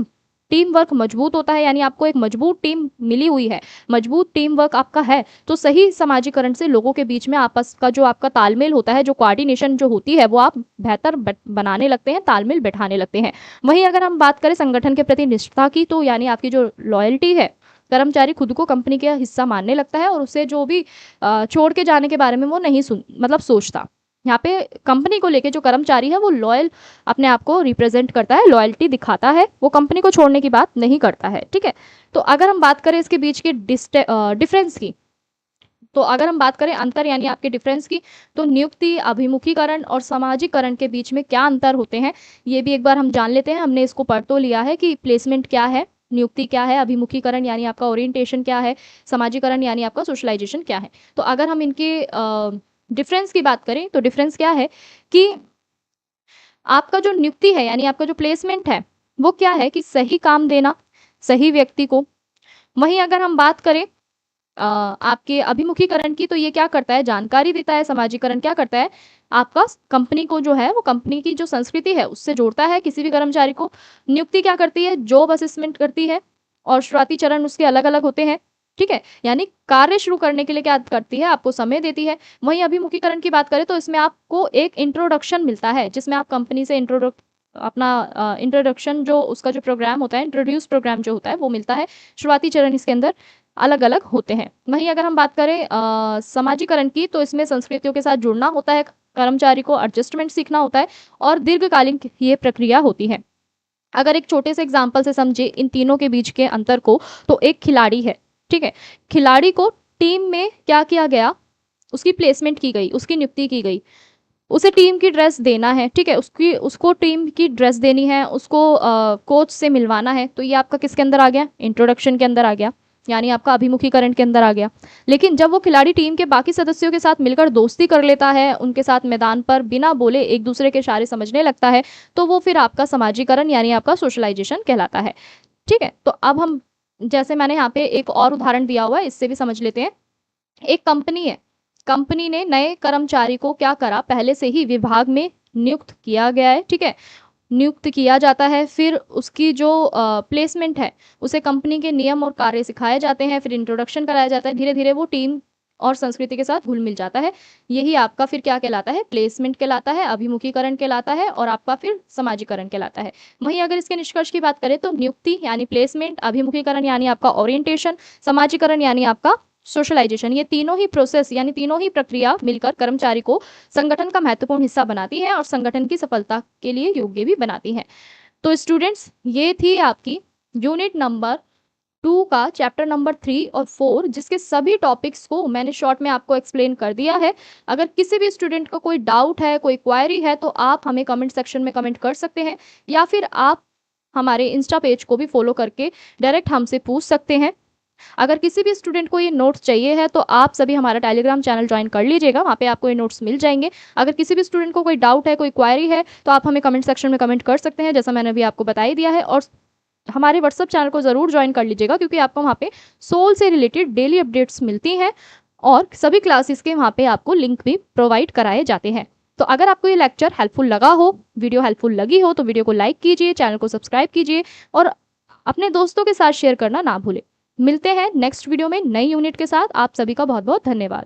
टीम वर्क मजबूत होता है, यानी आपको एक मजबूत टीम मिली हुई है, मजबूत टीम वर्क आपका है, तो सही समाजीकरण से लोगों के बीच में आपस का जो आपका तालमेल होता है, जो कोऑर्डिनेशन जो होती है वो आप बेहतर बनाने लगते हैं, तालमेल बैठाने लगते हैं। वहीं अगर हम बात करें संगठन के प्रति निष्ठा की, तो यानी आपकी जो लॉयल्टी है, कर्मचारी खुद को कंपनी का हिस्सा मानने लगता है और उसे जो भी छोड़ के जाने के बारे में वो नहीं सोचता। यहाँ पे कंपनी को लेके जो कर्मचारी है वो लॉयल अपने आप को रिप्रेजेंट करता है, लॉयल्टी दिखाता है, वो कंपनी को छोड़ने की बात नहीं करता है। ठीक है, तो अगर हम बात करें इसके बीच के डिफरेंस की, तो अगर हम बात करें अंतर यानी आपके डिफरेंस की, तो नियुक्ति, अभिमुखीकरण और सामाजिकरण के बीच में क्या अंतर होते हैं ये भी एक बार हम जान लेते हैं। हमने इसको पढ़ तो लिया है कि प्लेसमेंट क्या है, नियुक्ति क्या है, अभिमुखीकरण यानी आपका ओरिएंटेशन क्या है, सामाजिकरण यानी आपका सोशलाइजेशन क्या है। तो अगर हम इनके डिफरेंस की बात करें तो डिफरेंस क्या है कि आपका जो नियुक्ति है यानी आपका जो प्लेसमेंट है वो क्या है कि सही काम देना सही व्यक्ति को। वहीं अगर हम बात करें आपके अभिमुखीकरण की, तो ये क्या करता है? जानकारी देता है। समाजीकरण क्या करता है? आपका कंपनी को जो है वो कंपनी की जो संस्कृति है उससे जोड़ता है किसी भी कर्मचारी को। नियुक्ति क्या करती है? जॉब असेसमेंट करती है और शुरुआती चरण उसके अलग अलग होते हैं। ठीक है, यानी कार्य शुरू करने के लिए क्या करती है? आपको समय देती है। वहीं अभिमुखीकरण की बात करें तो इसमें आपको एक इंट्रोडक्शन मिलता है जिसमें आप कंपनी से अपना इंट्रोडक्शन जो उसका जो प्रोग्राम होता है, इंट्रोड्यूस प्रोग्राम जो होता है वो मिलता है। शुरुआती चरण इसके अंदर अलग अलग होते हैं। वहीं अगर हम बात करें समाजीकरण की, तो इसमें संस्कृतियों के साथ जुड़ना होता है, कर्मचारी को एडजस्टमेंट सीखना होता है और दीर्घकालीन ये प्रक्रिया होती है। अगर एक छोटे से एग्जाम्पल से समझे इन तीनों के बीच के अंतर को, तो एक खिलाड़ी है। ठीक है, खिलाड़ी को टीम में क्या किया गया? उसकी प्लेसमेंट की गई, उसकी नियुक्ति की गई, उसे टीम की ड्रेस देना है। ठीक है, उसको टीम की ड्रेस देनी है, उसको कोच से मिलवाना है। तो ये आपका किसके अंदर आ गया? इंट्रोडक्शन के अंदर आ गया, यानी आपका अभिमुखीकरण के अंदर आ गया। लेकिन जब वो खिलाड़ी टीम के बाकी सदस्यों के साथ मिलकर दोस्ती कर लेता है, उनके साथ मैदान पर बिना बोले एक दूसरे के इशारे समझने लगता है, तो वो फिर आपका समाजीकरण यानी आपका सोशलाइजेशन कहलाता है। ठीक है, तो अब हम जैसे मैंने यहाँ पे एक और उदाहरण दिया हुआ है, इससे भी समझ लेते हैं। एक कंपनी है, कंपनी ने नए कर्मचारी को क्या करा? पहले से ही विभाग में नियुक्त किया गया है। ठीक है, नियुक्त किया जाता है, फिर उसकी जो प्लेसमेंट है उसे कंपनी के नियम और कार्य सिखाए जाते हैं, फिर इंट्रोडक्शन कराया जाता है, धीरे धीरे वो टीम और संस्कृति के साथ घुल मिल जाता है। यही आपका फिर क्या कहलाता है? प्लेसमेंट कहलाता है, अभिमुखीकरण कहलाता है और आपका फिर समाजीकरण कहलाता है। वहीं अगर इसके निष्कर्ष की बात करें तो नियुक्ति यानी प्लेसमेंट, अभिमुखीकरण यानी आपका ओरिएंटेशन, समाजीकरण यानी आपका सोशलाइजेशन, ये तीनों ही प्रोसेस यानी तीनों ही प्रक्रिया मिलकर कर्मचारी को संगठन का महत्वपूर्ण हिस्सा बनाती है और संगठन की सफलता के लिए योग्य भी बनाती है। तो स्टूडेंट्स, ये थी आपकी यूनिट नंबर 2 का चैप्टर नंबर 3 और 4, जिसके सभी टॉपिक्स को मैंने शॉर्ट में आपको एक्सप्लेन कर दिया है। अगर किसी भी स्टूडेंट को कोई डाउट है, कोई क्वायरी है, तो आप हमें कमेंट सेक्शन में कमेंट कर सकते हैं या फिर आप हमारे इंस्टा पेज को भी फॉलो करके डायरेक्ट हमसे पूछ सकते हैं। अगर किसी भी स्टूडेंट को ये नोट्स चाहिए है तो आप सभी हमारा टेलीग्राम चैनल ज्वाइन कर लीजिएगा, वहाँ पे आपको ये नोट्स मिल जाएंगे। अगर किसी भी स्टूडेंट को कोई डाउट है, कोई क्वायरी है, तो आप हमें कमेंट सेक्शन में कमेंट कर सकते हैं, जैसा मैंने अभी आपको बता ही दिया है। और हमारे व्हाट्सअप चैनल को ज़रूर ज्वाइन कर लीजिएगा क्योंकि आपको वहाँ पे सोल से रिलेटेड डेली अपडेट्स मिलती हैं और सभी क्लासेस के वहाँ पे आपको लिंक भी प्रोवाइड कराए जाते हैं। तो अगर आपको ये लेक्चर हेल्पफुल लगा हो, वीडियो हेल्पफुल लगी हो, तो वीडियो को लाइक कीजिए, चैनल को सब्सक्राइब कीजिए और अपने दोस्तों के साथ शेयर करना ना भूलें। मिलते हैं नेक्स्ट वीडियो में नई यूनिट के साथ। आप सभी का बहुत बहुत धन्यवाद।